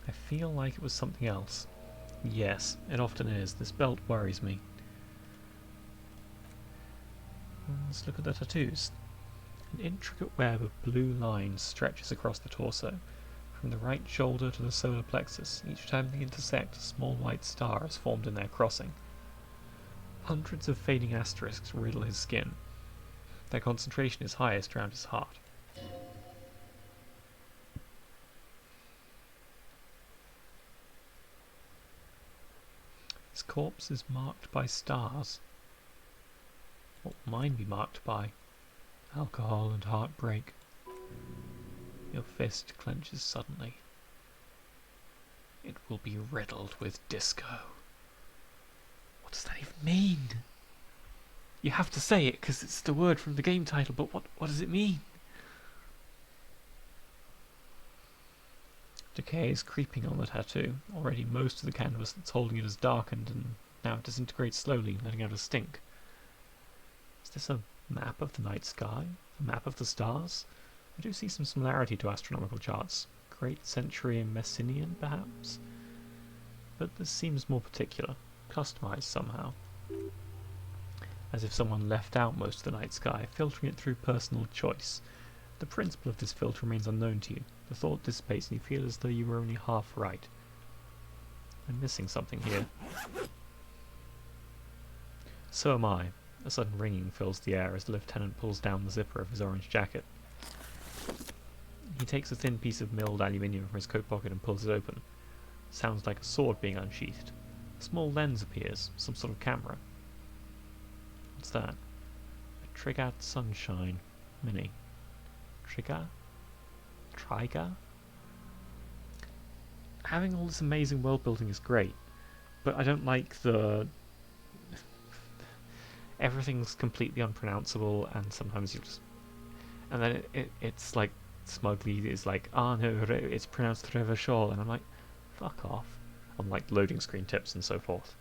I feel like it was something else. Yes, it often is. This belt worries me. Let's look at the tattoos. An intricate web of blue lines stretches across the torso, from the right shoulder to the solar plexus. Each time they intersect, a small white star is formed in their crossing. Hundreds of fading asterisks riddle his skin. Their concentration is highest around his heart. His corpse is marked by stars. What will mine be marked by? Alcohol and heartbreak. Your fist clenches suddenly. It will be riddled with disco. What does that even mean? You have to say it because it's the word from the game title, but what does it mean? Decay is creeping on the tattoo. Already most of the canvas that's holding it has darkened and now it disintegrates slowly, letting out a stink. Is this a map of the night sky? A map of the stars? I do see some similarity to astronomical charts. Great Century and Messinian, perhaps? But this seems more particular, customized somehow. As if someone left out most of the night sky, filtering it through personal choice. The principle of this filter remains unknown to you. The thought dissipates and you feel as though you were only half right. I'm missing something here. So am I. A sudden ringing fills the air as the lieutenant pulls down the zipper of his orange jacket. He takes a thin piece of milled aluminium from his coat pocket and pulls it open. Sounds like a sword being unsheathed. A small lens appears, some sort of camera. What's that? A Trigat Sunshine Mini. Triga? Having all this amazing world building is great, but I don't like the... everything's completely unpronounceable, and sometimes you just... and then it's like, smugly is like, no, it's pronounced Revachol, and I'm like, fuck off. On like loading screen tips and so forth.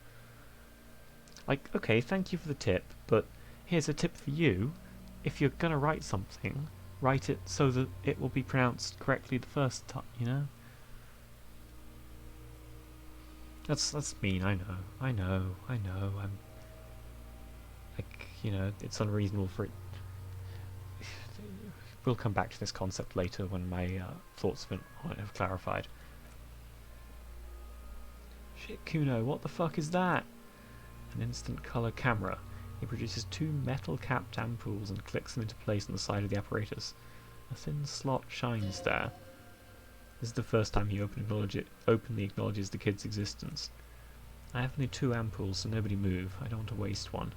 Like, okay, thank you for the tip, but here's a tip for you. If you're gonna write something, write it so that it will be pronounced correctly the first time, you know? That's mean, I know. I'm like, you know, it's unreasonable for it. We'll come back to this concept later when my thoughts on it have clarified. Shit, Kuno, what the fuck is that? An instant colour camera. He produces 2 metal-capped ampoules and clicks them into place on the side of the apparatus. A thin slot shines there. This is the first time he openly acknowledges the kid's existence. I have only 2 ampoules, so nobody move. I don't want to waste one.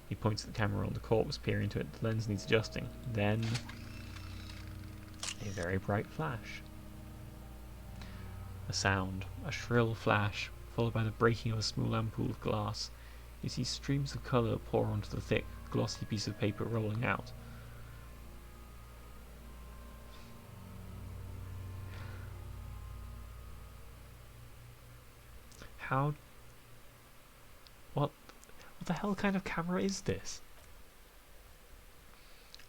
He points at the camera on the corpse, peering into it. The lens needs adjusting. Then a very bright flash. A sound, a shrill flash, followed by the breaking of a small ampoule of glass. You see streams of colour pour onto the thick, glossy piece of paper rolling out. What the hell kind of camera is this?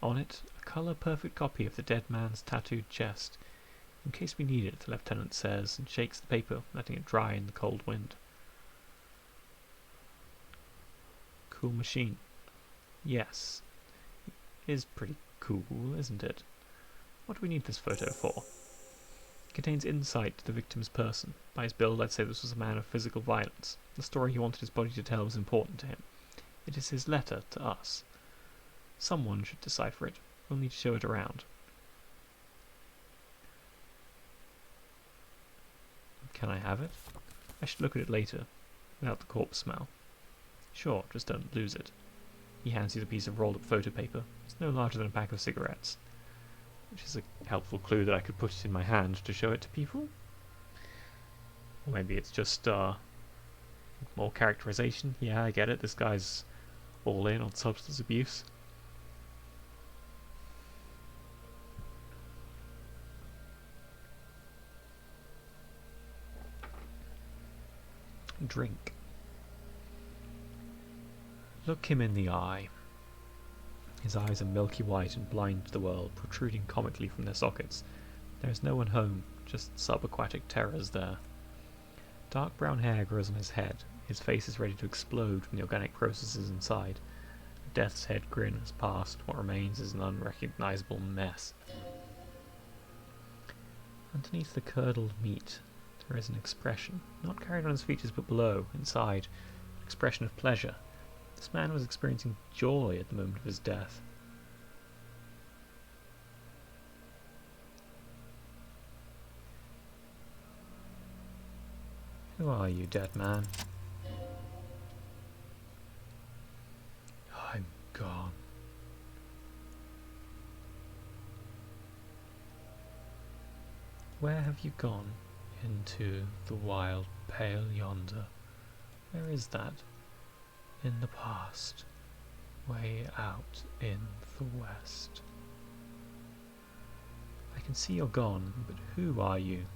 On it, a colour-perfect copy of the dead man's tattooed chest. In case we need it, the lieutenant says, and shakes the paper, letting it dry in the cold wind. Cool machine. Yes. It is pretty cool, isn't it? What do we need this photo for? It contains insight to the victim's person. By his build, I'd say this was a man of physical violence. The story he wanted his body to tell was important to him. It is his letter to us. Someone should decipher it. We'll need to show it around. Can I have it? I should look at it later, without the corpse smell. Sure, just don't lose it. He hands you the piece of rolled-up photo paper. It's no larger than a pack of cigarettes, which is a helpful clue that I could put it in my hand to show it to people. Or maybe it's just more characterization. Yeah, I get it. This guy's all in on substance abuse. Drink. Look him in the eye. His eyes are milky white and blind to the world, protruding comically from their sockets. There is no one home, just subaquatic terrors there. Dark brown hair grows on his head. His face is ready to explode from the organic processes inside. A death's head grin has passed. What remains is an unrecognizable mess. Underneath the curdled meat, there is an expression, not carried on his features but below, inside, an expression of pleasure. This man was experiencing joy at the moment of his death. Who are you, dead man? I'm gone. Where have you gone? Into the wild pale yonder. Where is that? In the past. Way out in the west. I can see you're gone, but who are you?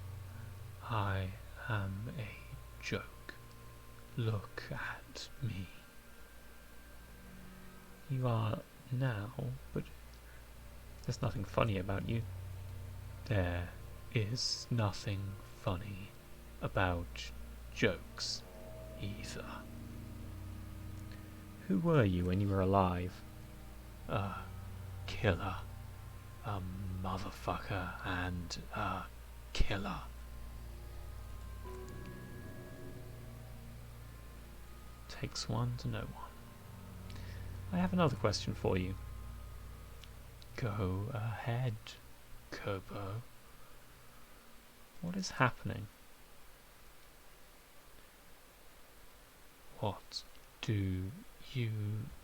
I am a joke. Look at me. You are now, but there's nothing funny about you. There is nothing funny about jokes either. Who were you when you were alive? A killer. A motherfucker and a killer. Takes one to know one. I have another question for you. Go ahead, Kobo. What is happening? What do you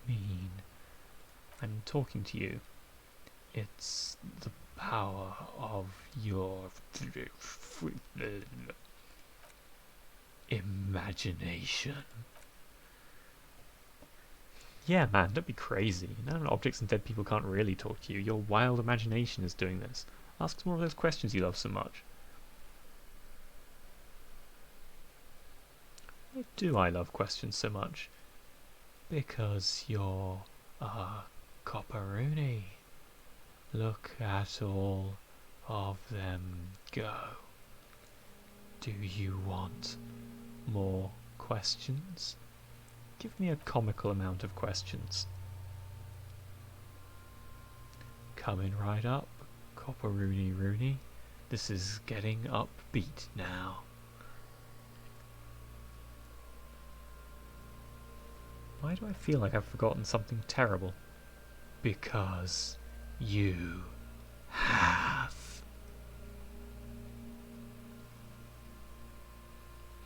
mean? I'm talking to you. It's the power of your imagination. Yeah, man, don't be crazy. Inanimate objects and dead people can't really talk to you. Your wild imagination is doing this. Ask some more of those questions you love so much. Why do I love questions so much? Because you're a copperoonie. Look at all of them go. Do you want more questions? Give me a comical amount of questions. Coming right up, copperoonie rooney. This is getting upbeat now. Why do I feel like I've forgotten something terrible? Because you have.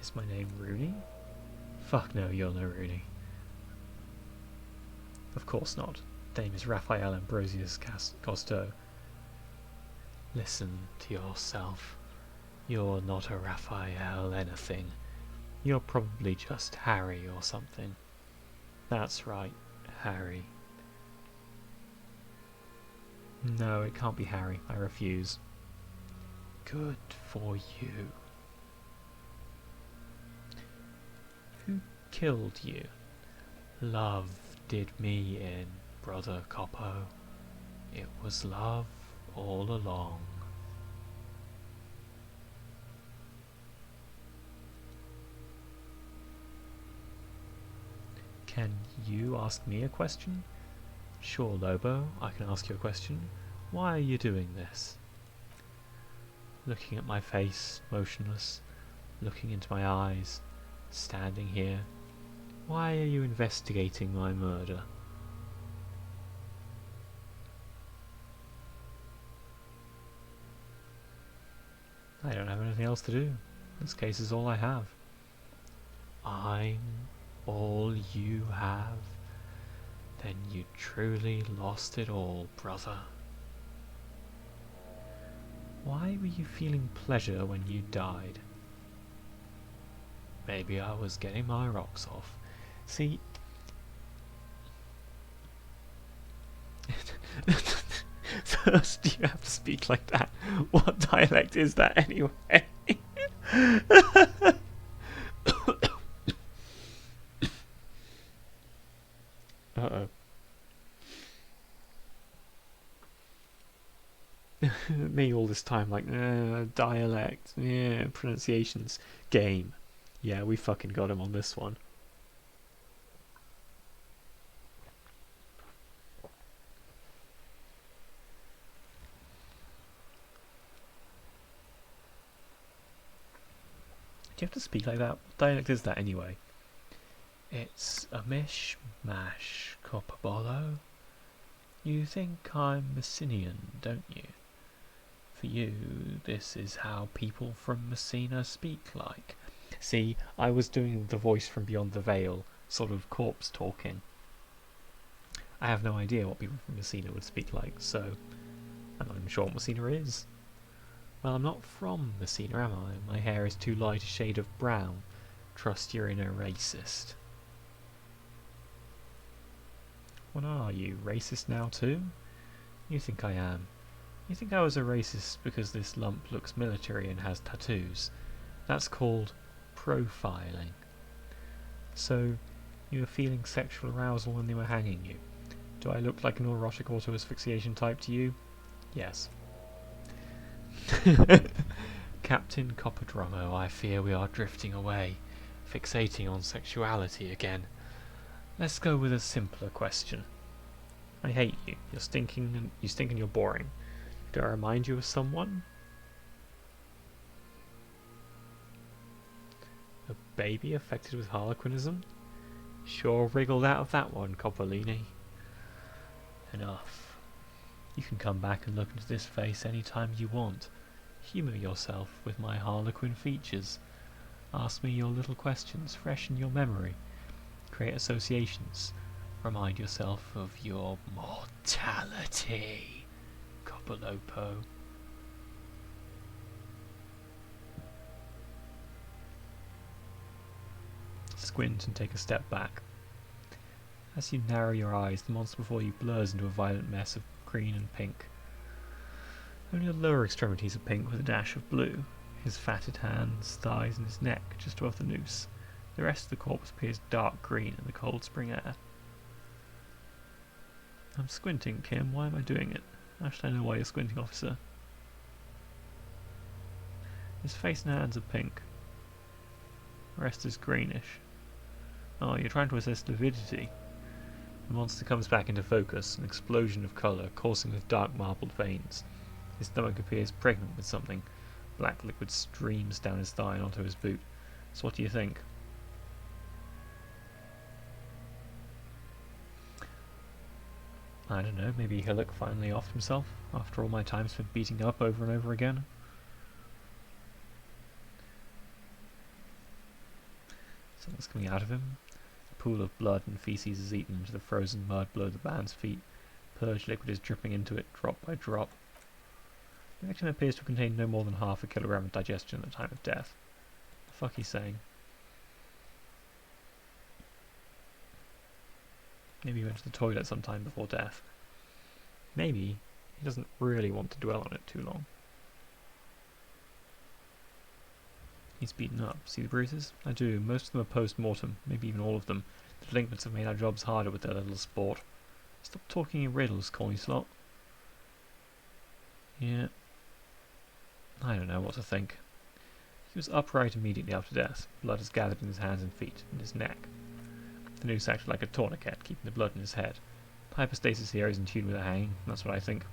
Is my name Rooney? Fuck no, you're no Rooney. Of course not. The name is Raphael Ambrosius Costo. Listen to yourself. You're not a Raphael anything. You're probably just Harry or something. That's right, Harry. No, it can't be Harry. I refuse. Good for you. Who killed you? Love did me in, Brother Coppo. It was love all along. Can you ask me a question? Sure, Lobo, I can ask you a question. Why are you doing this? Looking at my face, motionless, looking into my eyes, standing here. Why are you investigating my murder? I don't have anything else to do. This case is all I have. I'm all you have? Then you truly lost it all, brother. Why were you feeling pleasure when you died? Maybe I was getting my rocks off. See... First you have to speak like that. What dialect is that anyway? Uh-oh. Me all this time like, dialect, yeah, pronunciations, game. Yeah, we fucking got him on this one. Do you have to speak like that? What dialect is that anyway? It's a mishmash, Copperbolo. You think I'm Messinian, don't you? For you, this is how people from Messina speak like. See, I was doing the voice from Beyond the Veil, sort of corpse talking. I have no idea what people from Messina would speak like, so I'm not even sure what Messina is. Well, I'm not from Messina, am I? My hair is too light a shade of brown. Trust you're in a racist. What are you, racist now too? You think I am. You think I was a racist because this lump looks military and has tattoos. That's called profiling. So, you were feeling sexual arousal when they were hanging you. Do I look like an erotic auto-asphyxiation type to you? Yes. Captain Copperdromo, I fear we are drifting away, fixating on sexuality again. Let's go with a simpler question. I hate you. You're stinking and you're boring. Do I remind you of someone? A baby affected with harlequinism? Sure wriggled out of that one, Coppolini. Enough. You can come back and look into this face any time you want. Humour yourself with my harlequin features. Ask me your little questions, freshen your memory. Create associations. Remind yourself of your mortality, Copolopo. Squint and take a step back. As you narrow your eyes, the monster before you blurs into a violent mess of green and pink. Only the lower extremities are pink with a dash of blue. His fatted hands, thighs and his neck just above the noose. The rest of the corpse appears dark green in the cold spring air. I'm squinting, Kim. Why am I doing it? How should I know why you're squinting, officer? His face and hands are pink. The rest is greenish. Oh, you're trying to assess lividity. The monster comes back into focus, an explosion of colour, coursing with dark marbled veins. His stomach appears pregnant with something. Black liquid streams down his thigh and onto his boot. So what do you think? I don't know, maybe Hillock finally offed himself, after all my time spent beating up over and over again. Something's coming out of him. A pool of blood and feces is eaten into the frozen mud below the man's feet. Purge liquid is dripping into it, drop by drop. The victim appears to contain no more than half a kilogram of digestion at the time of death. What the fuck he's saying? Maybe he went to the toilet sometime before death. Maybe he doesn't really want to dwell on it too long. He's beaten up. See the bruises? I do. Most of them are post-mortem, maybe even all of them. The delinquents have made our jobs harder with their little sport. Stop talking in riddles, corny slot. Yeah. I don't know what to think. He was upright immediately after death. Blood has gathered in his hands and feet, and his neck. The noose acted like a tourniquet, keeping the blood in his head. Hypostasis here is in tune with the hanging, that's what I think.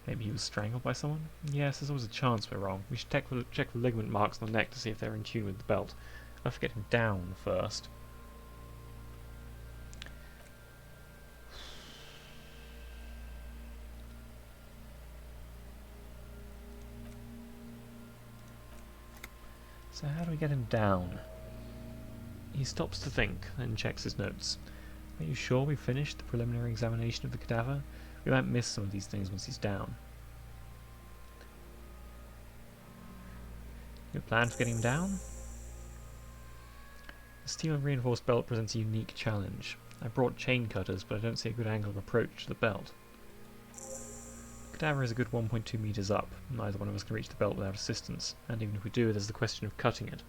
Maybe he was strangled by someone? Yes, there's always a chance we're wrong. We should check the ligament marks on the neck to see if they're in tune with the belt. I'll have to get him down first. So how do we get him down? He stops to think, then checks his notes. Are you sure we've finished the preliminary examination of the cadaver? We might miss some of these things once he's down. Your plan for getting him down? The steel and reinforced belt presents a unique challenge. I brought chain cutters, but I don't see a good angle of approach to the belt. The cadaver is a good 1.2 meters up. Neither one of us can reach the belt without assistance, and even if we do, there's the question of cutting it.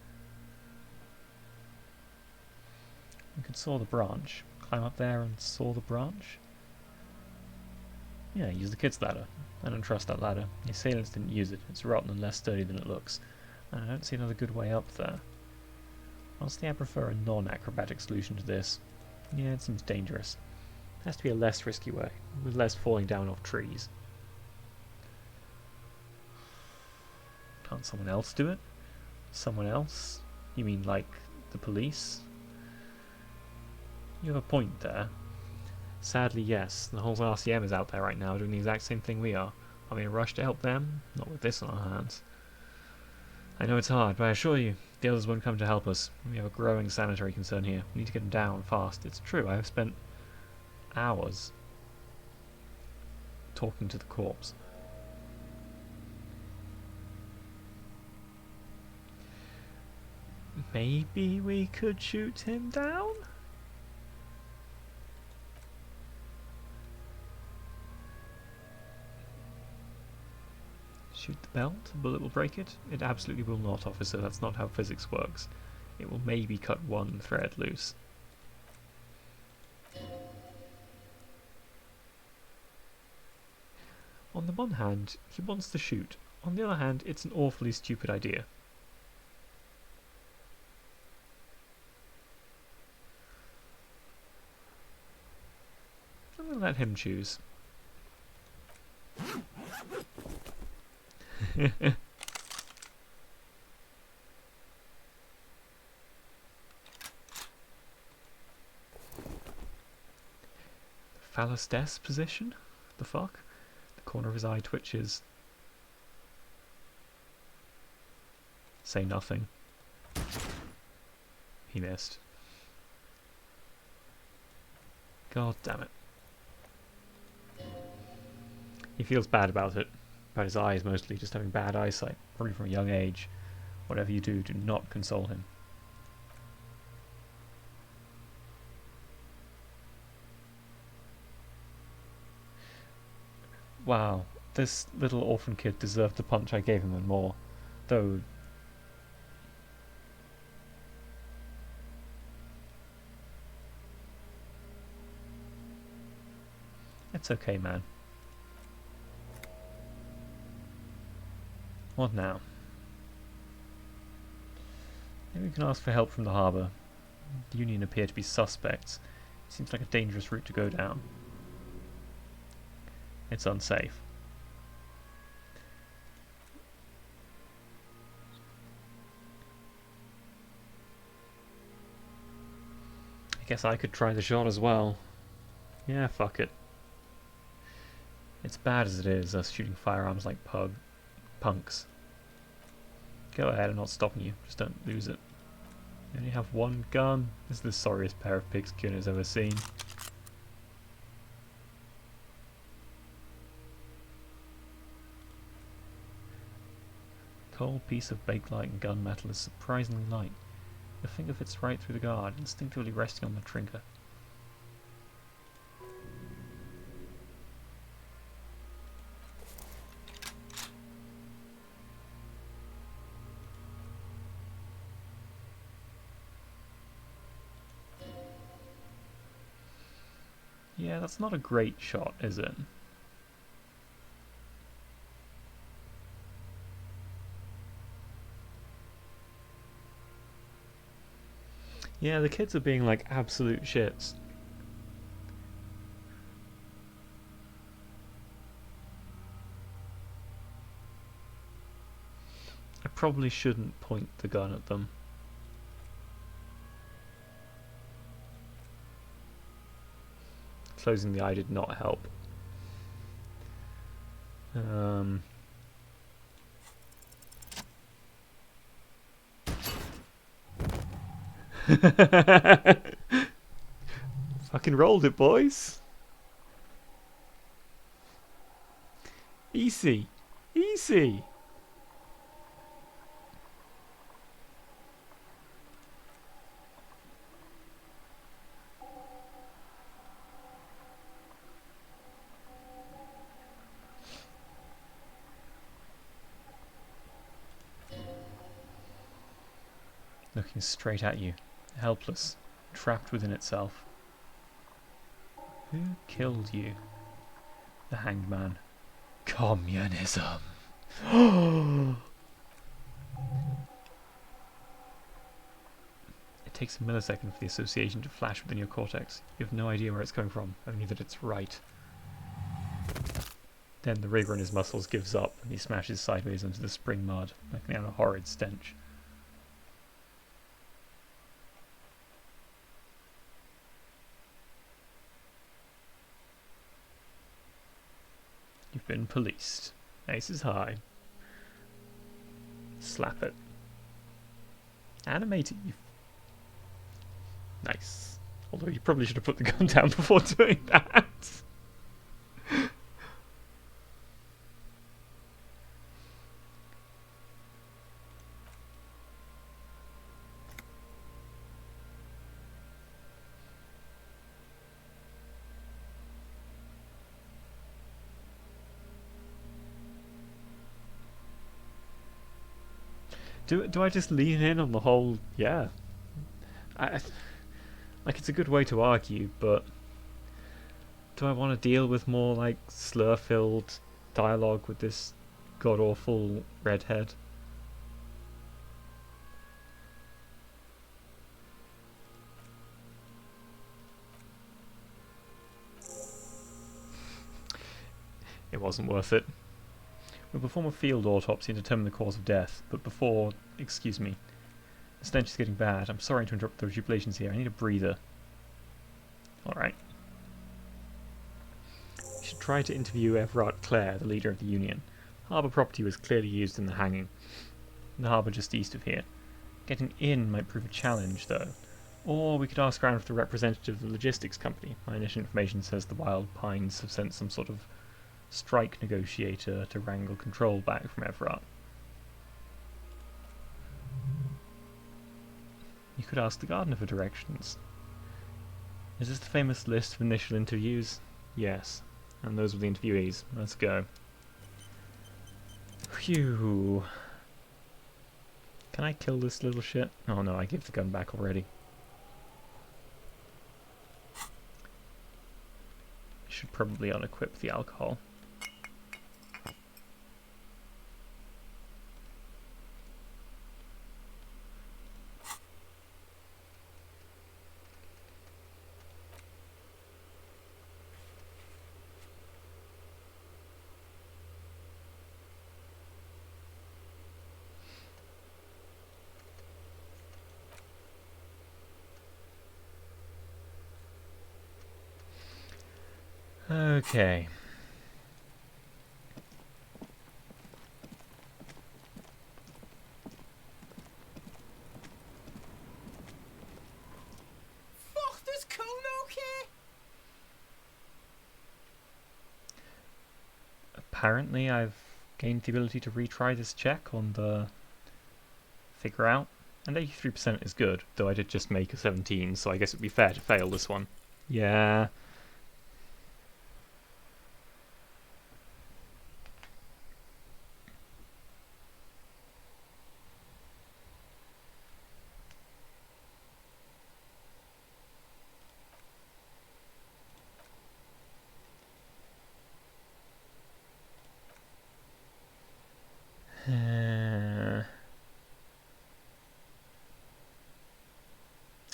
We could saw the branch. Climb up there and saw the branch? Yeah, use the kid's ladder. I don't trust that ladder. The assailants didn't use it. It's rotten and less sturdy than it looks. And I don't see another good way up there. Honestly, I prefer a non-acrobatic solution to this. Yeah, it seems dangerous. There has to be a less risky way, with less falling down off trees. Can't someone else do it? Someone else? You mean like the police? You have a point there. Sadly, yes. The whole RCM is out there right now doing the exact same thing we are. Are we in a rush to help them? Not with this on our hands. I know it's hard, but I assure you, the others won't come to help us. We have a growing sanitary concern here. We need to get them down fast. It's true, I have spent hours talking to the corpse. Maybe we could shoot him down? Shoot the belt? A bullet will break it? It absolutely will not, officer. That's not how physics works. It will maybe cut one thread loose. On the one hand, he wants to shoot. On the other hand, it's an awfully stupid idea. I'm going to let him choose. phallus death position? The fuck? The corner of his eye twitches. Say nothing. He missed. God damn it. He feels bad about it. About his eyes mostly, just having bad eyesight, probably from a young age. Whatever you do, do not console him. Wow, this little orphan kid deserved the punch I gave him and more. Though... It's okay, man. What now? Maybe we can ask for help from the harbour. The Union appear to be suspects. It seems like a dangerous route to go down. It's unsafe. I guess I could try the shot as well. Yeah, fuck it. It's bad as it is, us shooting firearms like punks. Go ahead, I'm not stopping you. Just don't lose it. You only have one gun. This is the sorriest pair of pigs Kuhn has ever seen. Cold piece of bakelite gunmetal is surprisingly light. Your finger fits right through the guard, instinctively resting on the trigger. Yeah, that's not a great shot, is it? Yeah, the kids are being like absolute shits. I probably shouldn't point the gun at them. Closing the eye did not help. Fucking rolled it, boys. Easy. Easy. Looking straight at you, helpless, trapped within itself. Who killed you? The Hanged Man. Communism. It takes a millisecond for the association to flash within your cortex. You have no idea where it's coming from, only that it's right. Then the rigor in his muscles gives up and he smashes sideways into the spring mud, letting out a horrid stench. You've been policed. Aces high. Slap it. Animate it, you... Nice. Although you probably should have put the gun down before doing that. Do I just lean in on the whole... Yeah. Like, it's a good way to argue, but... Do I want to deal with more, like, slur-filled dialogue with this god-awful redhead? It wasn't worth it. We'll perform a field autopsy and determine the cause of death, but before... Excuse me. The stench is getting bad. I'm sorry to interrupt the jubilations here. I need a breather. Alright. tried to interview Everard Clare, the leader of the Union. Harbour property was clearly used in the hanging. The harbour just east of here. Getting in might prove a challenge, though. Or we could ask around for the representative of the logistics company. My initial information says the Wild Pines have sent some sort of strike negotiator to wrangle control back from Everard. You could ask the gardener for directions. Is this the famous list of initial interviews? Yes. And those were the interviewees. Let's go. Phew. Can I kill this little shit? Oh no, I gave the gun back already. Should probably unequip the alcohol. Okay. Fuck, does Kuno care? Apparently I've gained the ability to retry this check on the figure out, and 83% is good, though I did just make a 17, so I guess it'd be fair to fail this one. Yeah.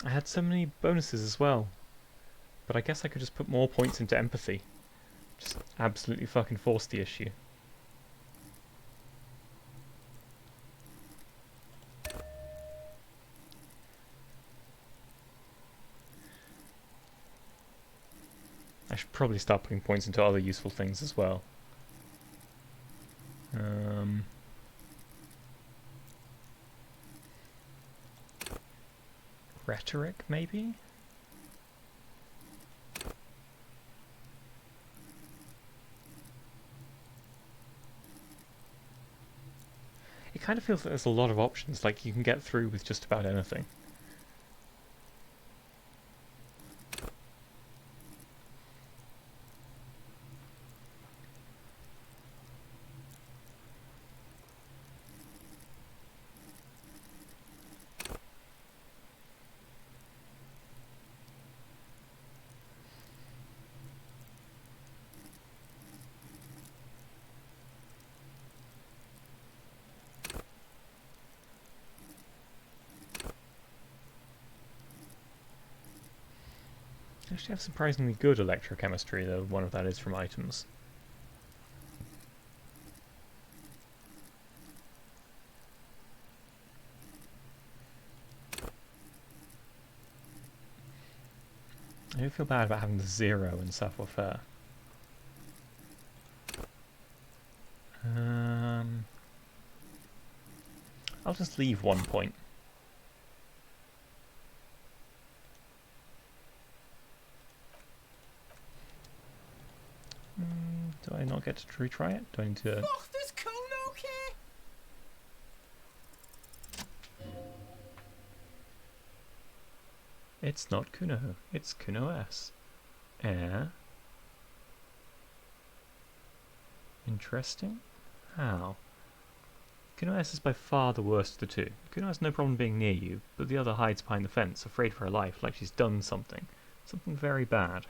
I had so many bonuses as well, but I guess I could just put more points into empathy. Just absolutely fucking force the issue. I should probably start putting points into other useful things as well. Rhetoric, maybe? It kind of feels like there's a lot of options, like you can get through with just about anything. I actually have surprisingly good electrochemistry, though one of that is from items. I do feel bad about having the 0 in savoir-faire. I'll just leave 1 point. Do I not get to retry it? Do I need to... Fuck, does Kuno care? It's not Kuno, it's Kuno S. Interesting. How? Kuno S is by far the worst of the two. Kuno has no problem being near you, but the other hides behind the fence, afraid for her life, like she's done something. Something very bad.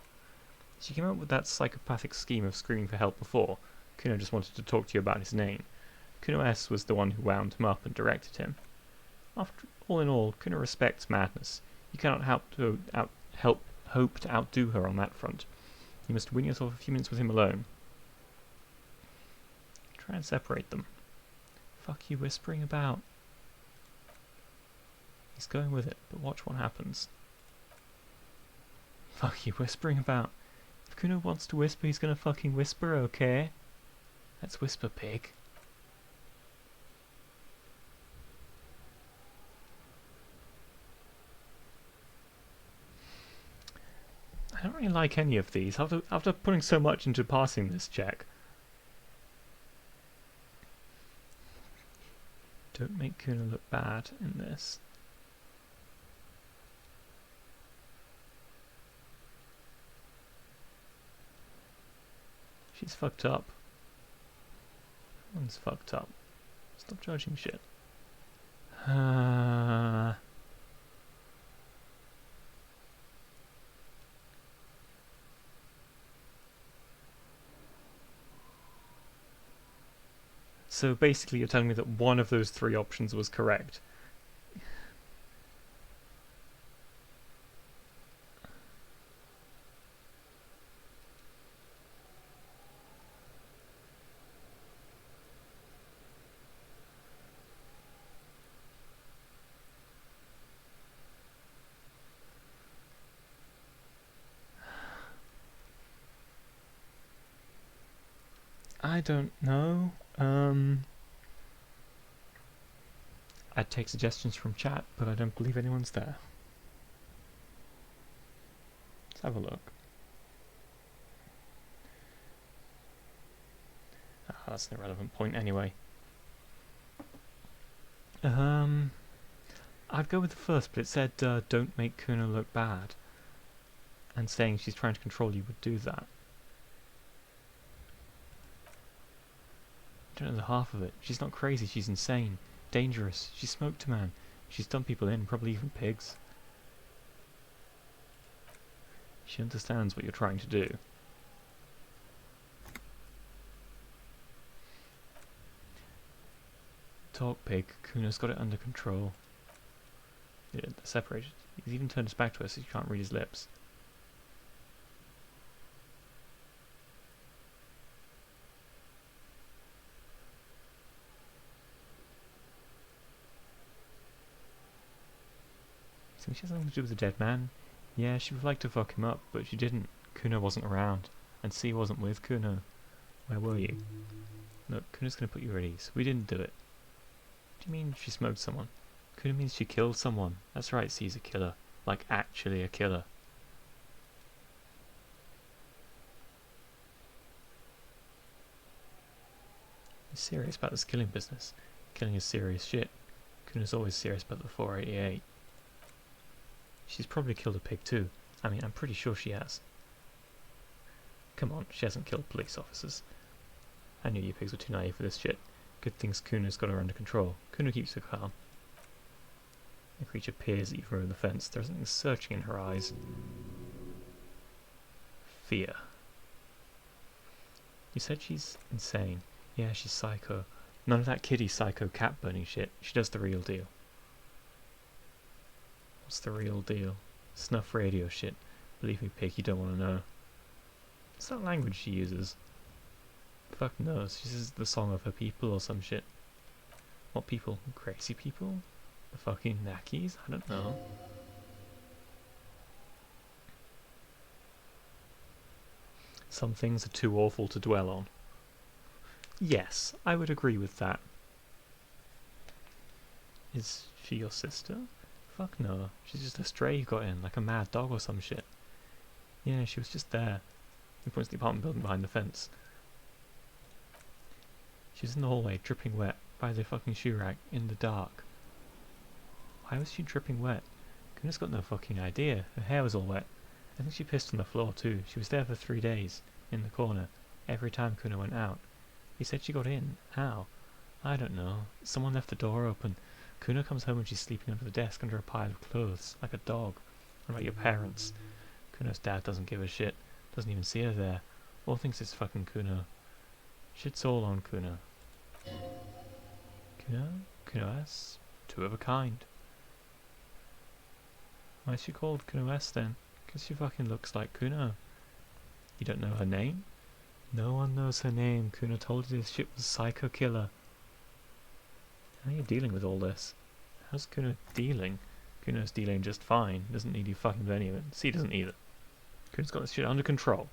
She came up with that psychopathic scheme of screaming for help before. Kuno just wanted to talk to you about his name. Kuno S was the one who wound him up and directed him. After all in all, Kuno respects madness. You cannot hope to outdo her on that front. You must win yourself a few minutes with him alone. Try and separate them. Fuck you whispering about. He's going with it, but watch what happens. Fuck you whispering about. If Kuno wants to whisper, he's gonna fucking whisper, okay? Let's whisper, pig. I don't really like any of these. After putting so much into passing this check. Don't make Kuno look bad in this. She's fucked up. Everyone's fucked up. Stop judging shit. So basically you're telling me that one of those three options was correct. I don't know. I'd take suggestions from chat, but I don't believe anyone's there. Let's have a look. Ah, that's an irrelevant point anyway. I'd go with the first, but it said don't make Kuno look bad. And saying she's trying to control you would do that. I don't know the half of it. She's not crazy, she's insane. Dangerous. She smoked a man. She's done people in, probably even pigs. She understands what you're trying to do. Talk, pig. Kuno's got it under control. Yeah, they're separated. He's even turned his back to us so you can't read his lips. So she has something to do with the dead man. Yeah, she would like to fuck him up, but she didn't. Kuno wasn't around. And C wasn't with Kuno. Where were you? Look, Kuno's gonna put you at ease. We didn't do it. What do you mean she smoked someone? Kuno means she killed someone. That's right, C's a killer. Like, actually a killer. He's serious about this killing business. Killing is serious shit. Kuno's always serious about the 488. She's probably killed a pig too. I mean, I'm pretty sure she has. Come on, she hasn't killed police officers. I knew you pigs were too naive for this shit. Good things Kuno's got her under control. Kuno keeps her calm. The creature peers at you from over the fence. There's something searching in her eyes. Fear. You said she's insane. Yeah, she's psycho. None of that kiddie psycho cat burning shit. She does the real deal. What's the real deal? Snuff radio shit. Believe me, pig, you don't want to know. What's that language she uses? Fuck knows. She says the song of her people or some shit. What people? Crazy people? The fucking Nakis? I don't know. Some things are too awful to dwell on. Yes, I would agree with that. Is she your sister? Fuck no. She's just a stray you got in, like a mad dog or some shit. Yeah, she was just there. He points to the apartment building behind the fence. She was in the hallway, dripping wet, by the fucking shoe rack, in the dark. Why was she dripping wet? Kuno's got no fucking idea. Her hair was all wet. I think she pissed on the floor too. She was there for 3 days, in the corner, every time Kuno went out. He said she got in. How? I don't know. Someone left the door open. Kuno comes home and she's sleeping under the desk under a pile of clothes, like a dog. What about your parents? Kuno's dad doesn't give a shit. Doesn't even see her there. All thinks it's fucking Kuno. Shit's all on Kuno. Kuno? Kuno S? Two of a kind. Why is she called Kuno S then? Because she fucking looks like Kuno. You don't know her name? No one knows her name. Kuno told you this shit was Psycho Killer. How are you dealing with all this? How's Kuno dealing? Kuno's dealing just fine. Doesn't need you fucking with any of it. C doesn't either. Kuno's got this shit under control.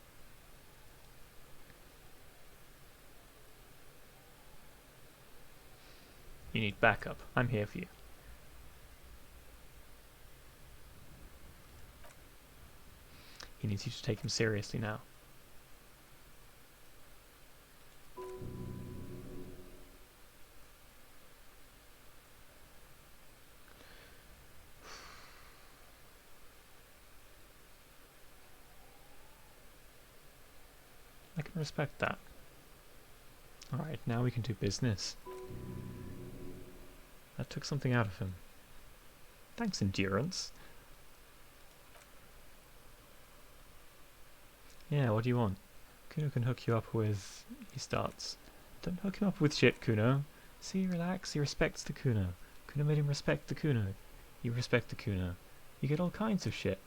You need backup. I'm here for you. He needs you to take him seriously now. I can respect that. Alright, now we can do business. That took something out of him. Thanks, endurance. Yeah, what do you want? Kuno can hook you up with... He starts. Don't hook him up with shit, Kuno. See, relax, he respects the Kuno. Kuno made him respect the Kuno. You respect the Kuno. You get all kinds of shit.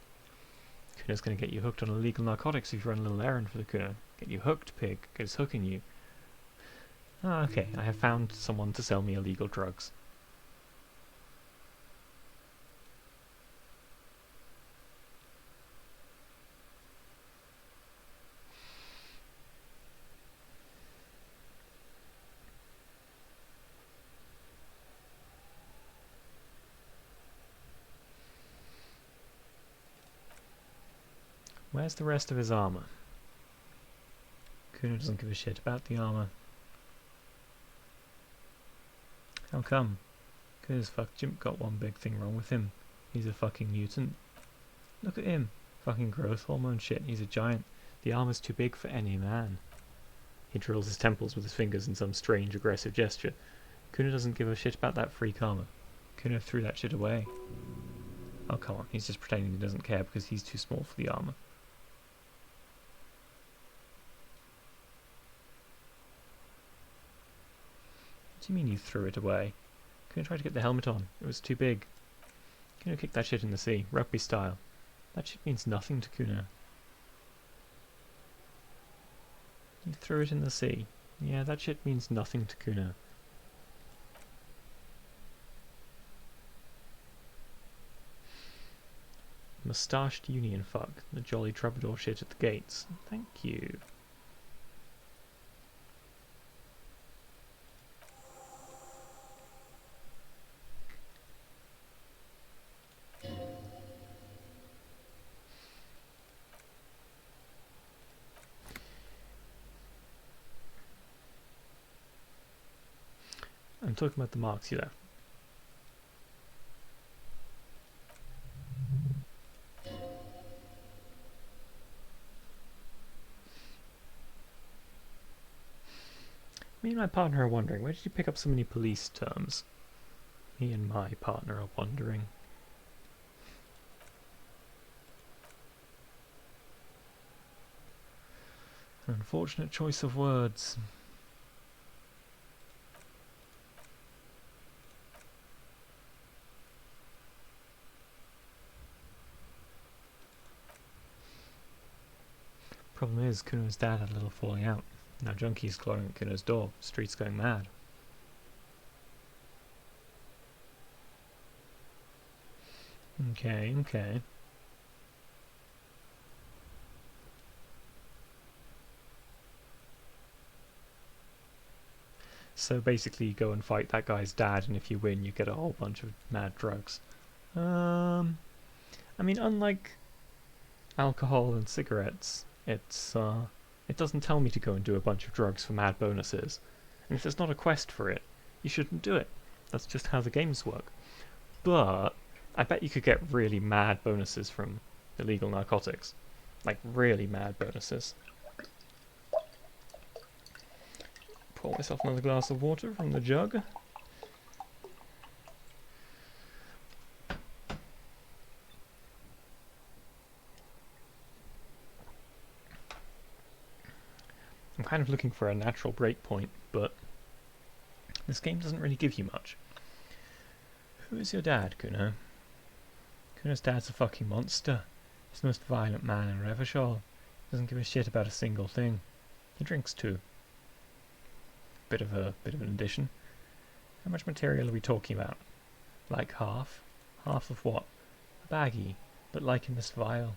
Kuno's gonna get you hooked on illegal narcotics if you run a little errand for the Kuno. Get you hooked, pig. Get his hooking you. Ah, okay, I have found someone to sell me illegal drugs. Where's the rest of his armor? Kuno doesn't give a shit about the armor. How come? Because fuck Jimp got one big thing wrong with him. He's a fucking mutant. Look at him. Fucking growth hormone shit. He's a giant. The armor's too big for any man. He drills his temples with his fingers in some strange aggressive gesture. Kuno doesn't give a shit about that freak armor. Kuno threw that shit away. Oh come on, he's just pretending he doesn't care because he's too small for the armor. What do you mean you threw it away? Kuno tried to get the helmet on. It was too big. Kuno kicked that shit in the sea, rugby style. That shit means nothing to Kuno. You threw it in the sea. Yeah, that shit means nothing to Kuno. Moustached union fuck. The jolly troubadour shit at the gates. Thank you. I'm talking about the marks you left. Me and my partner are wondering, where did you pick up so many police terms? Me and my partner are wondering. An unfortunate choice of words. Problem is, Kuno's dad had a little falling out. Now junkies clawing at Kuno's door. Street's going mad. Okay. So basically you go and fight that guy's dad, and if you win you get a whole bunch of mad drugs. I mean, unlike alcohol and cigarettes, it doesn't tell me to go and do a bunch of drugs for mad bonuses. And if there's not a quest for it, you shouldn't do it. That's just how the games work. But I bet you could get really mad bonuses from illegal narcotics. Like really mad bonuses. Pour myself another glass of water from the jug. I'm kind of looking for a natural breakpoint, but this game doesn't really give you much. Who is your dad, Kuno? Kuno's dad's a fucking monster. He's the most violent man in Revachol. Doesn't give a shit about a single thing. He drinks too. Bit of an addition. How much material are we talking about? Like half? Half of what? A baggie, but like in this vial.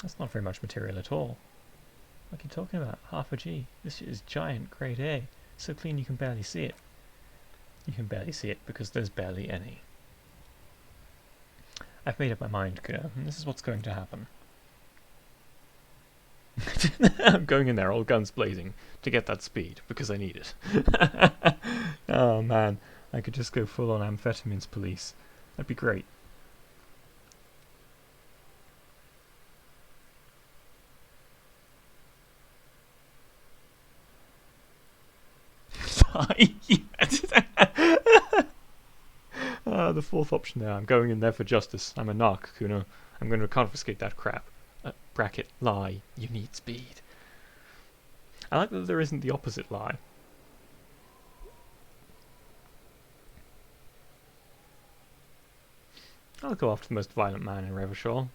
That's not very much material at all. What are you talking about? Half a G. This shit is giant, grade A. So clean you can barely see it. You can barely see it because there's barely any. I've made up my mind, Kuno, and this is what's going to happen. I'm going in there, all guns blazing, to get that speed, because I need it. Oh man, I could just go full on amphetamines police. That'd be great. The fourth option there. I'm going in there for justice. I'm a narc, Kuno. I'm going to confiscate that crap. Bracket, lie. You need speed. I like that there isn't the opposite lie. I'll go after the most violent man in Revachol.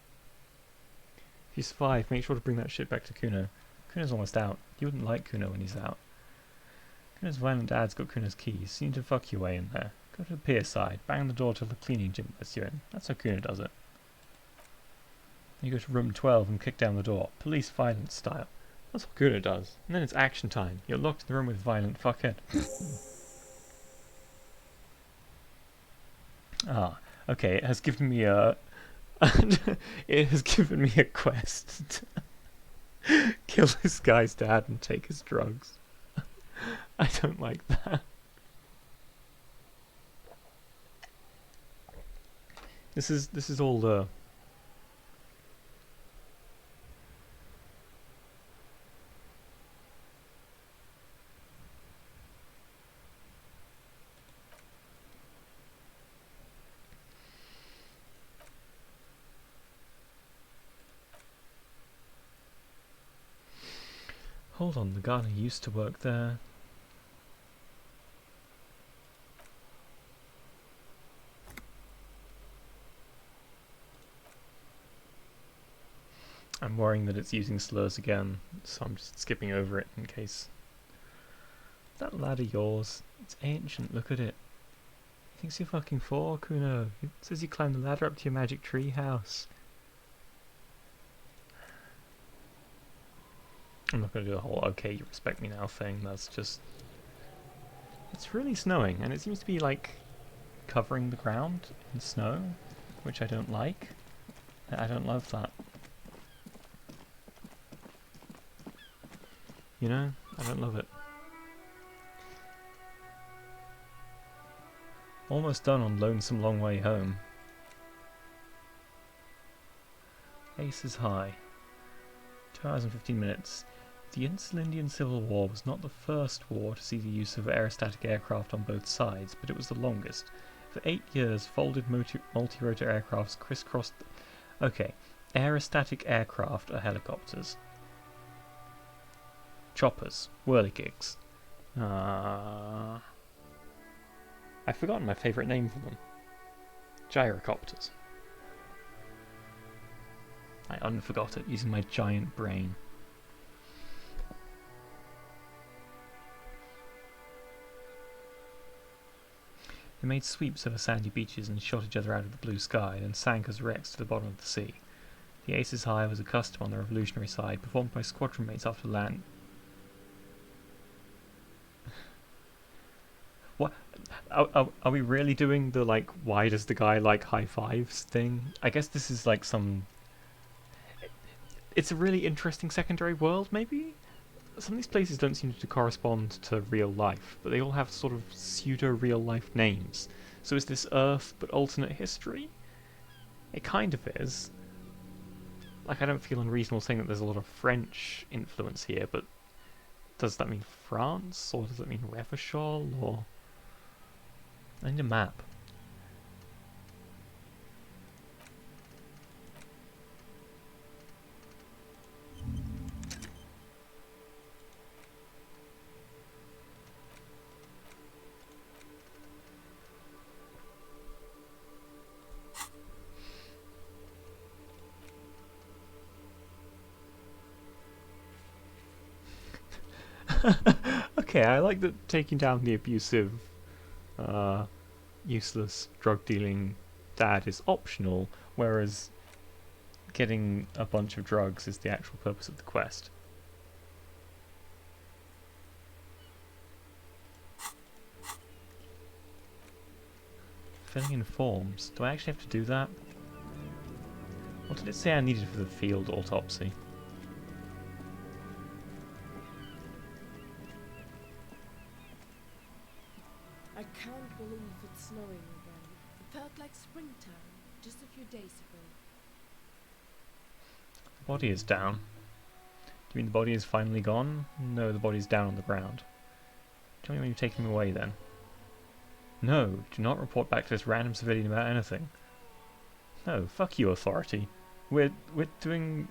If you survive, make sure to bring that shit back to Kuno. Kuno's almost out. You wouldn't like Kuno when he's out. Kuno's violent dad's got Kuno's keys. You need to fuck your way in there. Go to the pier side, bang the door till the cleaning gym lets you in. That's how Kuno does it. You go to room 12 and kick down the door, police violence style. That's what Kuno does. And then it's action time. You're locked in the room with violent fuckhead. Okay, it has given me a... it has given me a quest to kill this guy's dad and take his drugs. I don't like that. This is all the... Hold on, the guy who used to work there. I'm worrying that it's using slurs again, so I'm just skipping over it in case. Is that ladder yours? It's ancient, look at it. He thinks you're fucking 4, Kuno. It says you climb the ladder up to your magic tree house. I'm not going to do the whole okay, you respect me now thing, that's just... It's really snowing, and it seems to be like covering the ground in snow, which I don't like. I don't love that. You know, I don't love it. Almost done on Lonesome Long Way Home. Ace is high. 2 hours and 15 minutes. The Insulindian Civil War was not the first war to see the use of aerostatic aircraft on both sides, but it was the longest. For 8 years, folded multi-rotor aircrafts crisscrossed... Okay, aerostatic aircraft are helicopters. Choppers, whirligigs. I've forgotten my favourite name for them. Gyrocopters. I unforgot it using my giant brain. They made sweeps over sandy beaches and shot each other out of the blue sky, then sank as wrecks to the bottom of the sea. The Aces High was a custom on the revolutionary side, performed by squadron mates after land. What? Are we really doing the, like, why does the guy like high fives thing? I guess this is like some... It's a really interesting secondary world, maybe? Some of these places don't seem to correspond to real life, but they all have sort of pseudo-real life names. So is this Earth but alternate history? It kind of is. Like, I don't feel unreasonable saying that there's a lot of French influence here, but does that mean France? Or does that mean Revachol? Or... I need a map. Okay, I like that taking down the abusive, useless drug-dealing dad is optional, whereas getting a bunch of drugs is the actual purpose of the quest. Filling in forms. Do I actually have to do that? What did it say I needed for the field autopsy? I can't believe it's snowing again. It felt like springtime just a few days ago. The body is down. Do you mean the body is finally gone? No, the body is down on the ground. Tell me when you take him away then. No, do not report back to this random civilian about anything. No, fuck you, authority. We're doing...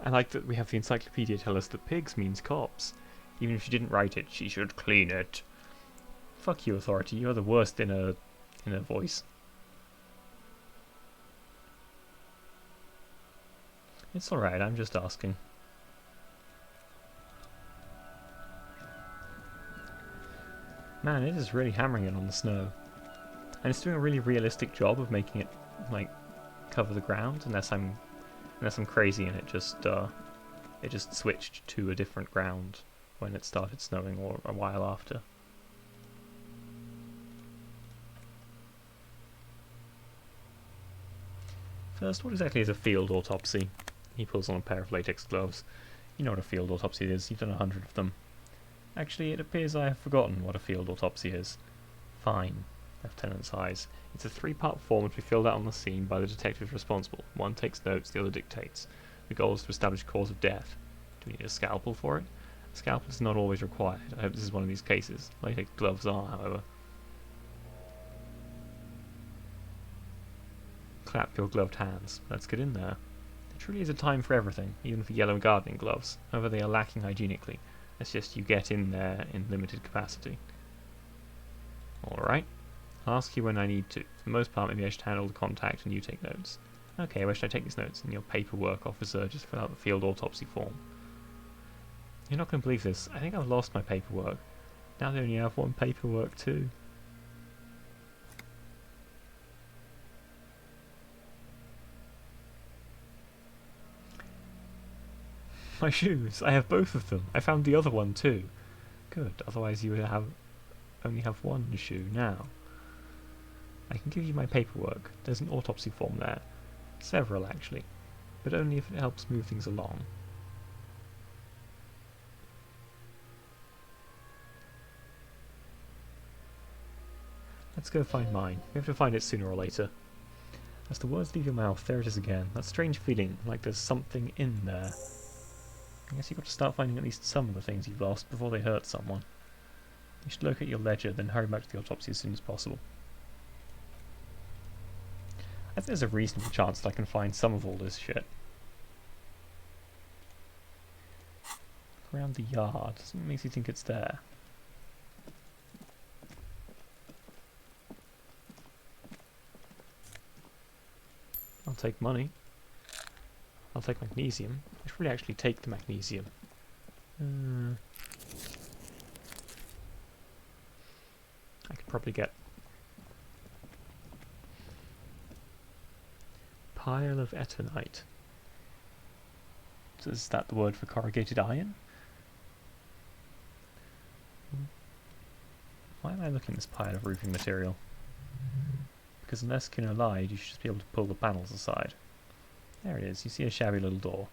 I like that we have the encyclopedia tell us that pigs means cops. Even if she didn't write it, she should clean it. Fuck you, authority. You're the worst in a voice. It's alright, I'm just asking. Man, it is really hammering it on the snow. And it's doing a really realistic job of making it, like, cover the ground, unless I'm crazy and it just switched to a different ground when it started snowing or a while after. First, what exactly is a field autopsy? He pulls on a pair of latex gloves. You know what a field autopsy is, you've done 100 of them. Actually, it appears I have forgotten what a field autopsy is. Fine. Lieutenant sighs. It's a 3-part form to be filled out on the scene by the detectives responsible. One takes notes, the other dictates. The goal is to establish cause of death. Do we need a scalpel for it? A scalpel is not always required. I hope this is one of these cases. Latex gloves are, however. Clap your gloved hands. Let's get in there. There truly is a time for everything, even for yellow gardening gloves. However, they are lacking hygienically. It's just you get in there in limited capacity. Alright. I'll ask you when I need to. For the most part, maybe I should handle the contact and you take notes. Okay, where should I take these notes? In your paperwork, officer. Just fill out the field autopsy form. You're not going to believe this. I think I've lost my paperwork. Now they only have one paperwork too. My shoes! I have both of them. I found the other one too. Good, otherwise you would only have one shoe now. I can give you my paperwork. There's an autopsy form there. Several, actually. But only if it helps move things along. Let's go find mine. We have to find it sooner or later. As the words leave your mouth, there it is again. That strange feeling, like there's something in there. I guess you've got to start finding at least some of the things you've lost before they hurt someone. You should locate your ledger, then hurry back to the autopsy as soon as possible. I think there's a reasonable chance that I can find some of all this shit. Look around the yard. Something makes you think it's there. I'll take money. I'll take magnesium. I should really actually take the magnesium. I could probably get pile of eternite. So is that the word for corrugated iron? Why am I looking at this pile of roofing material? Because unless Kino lied, you should just be able to pull the panels aside. There it is, you see a shabby little door.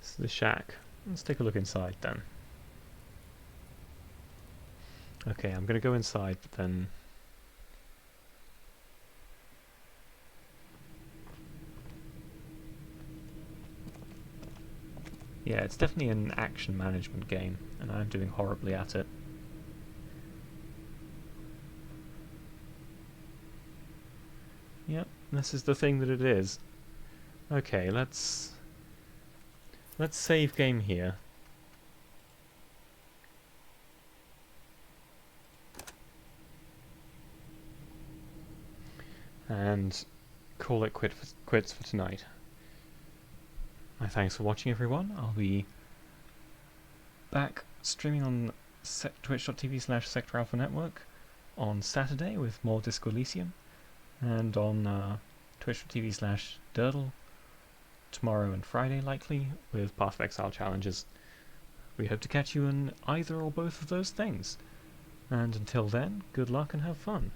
This is the shack. Let's take a look inside then. Okay, I'm going to go inside, but then... Yeah, it's definitely an action management game, and I'm doing horribly at it. Yep, this is the thing that it is. Okay, let's save game here. And call it quits for tonight. My thanks for watching, everyone. I'll be back streaming on twitch.tv/Sector Alpha Network on Saturday with more Disco Elysium, and on twitch.tv/Dirdle tomorrow and Friday, likely, with Path of Exile challenges. We hope to catch you in either or both of those things. And until then, good luck and have fun.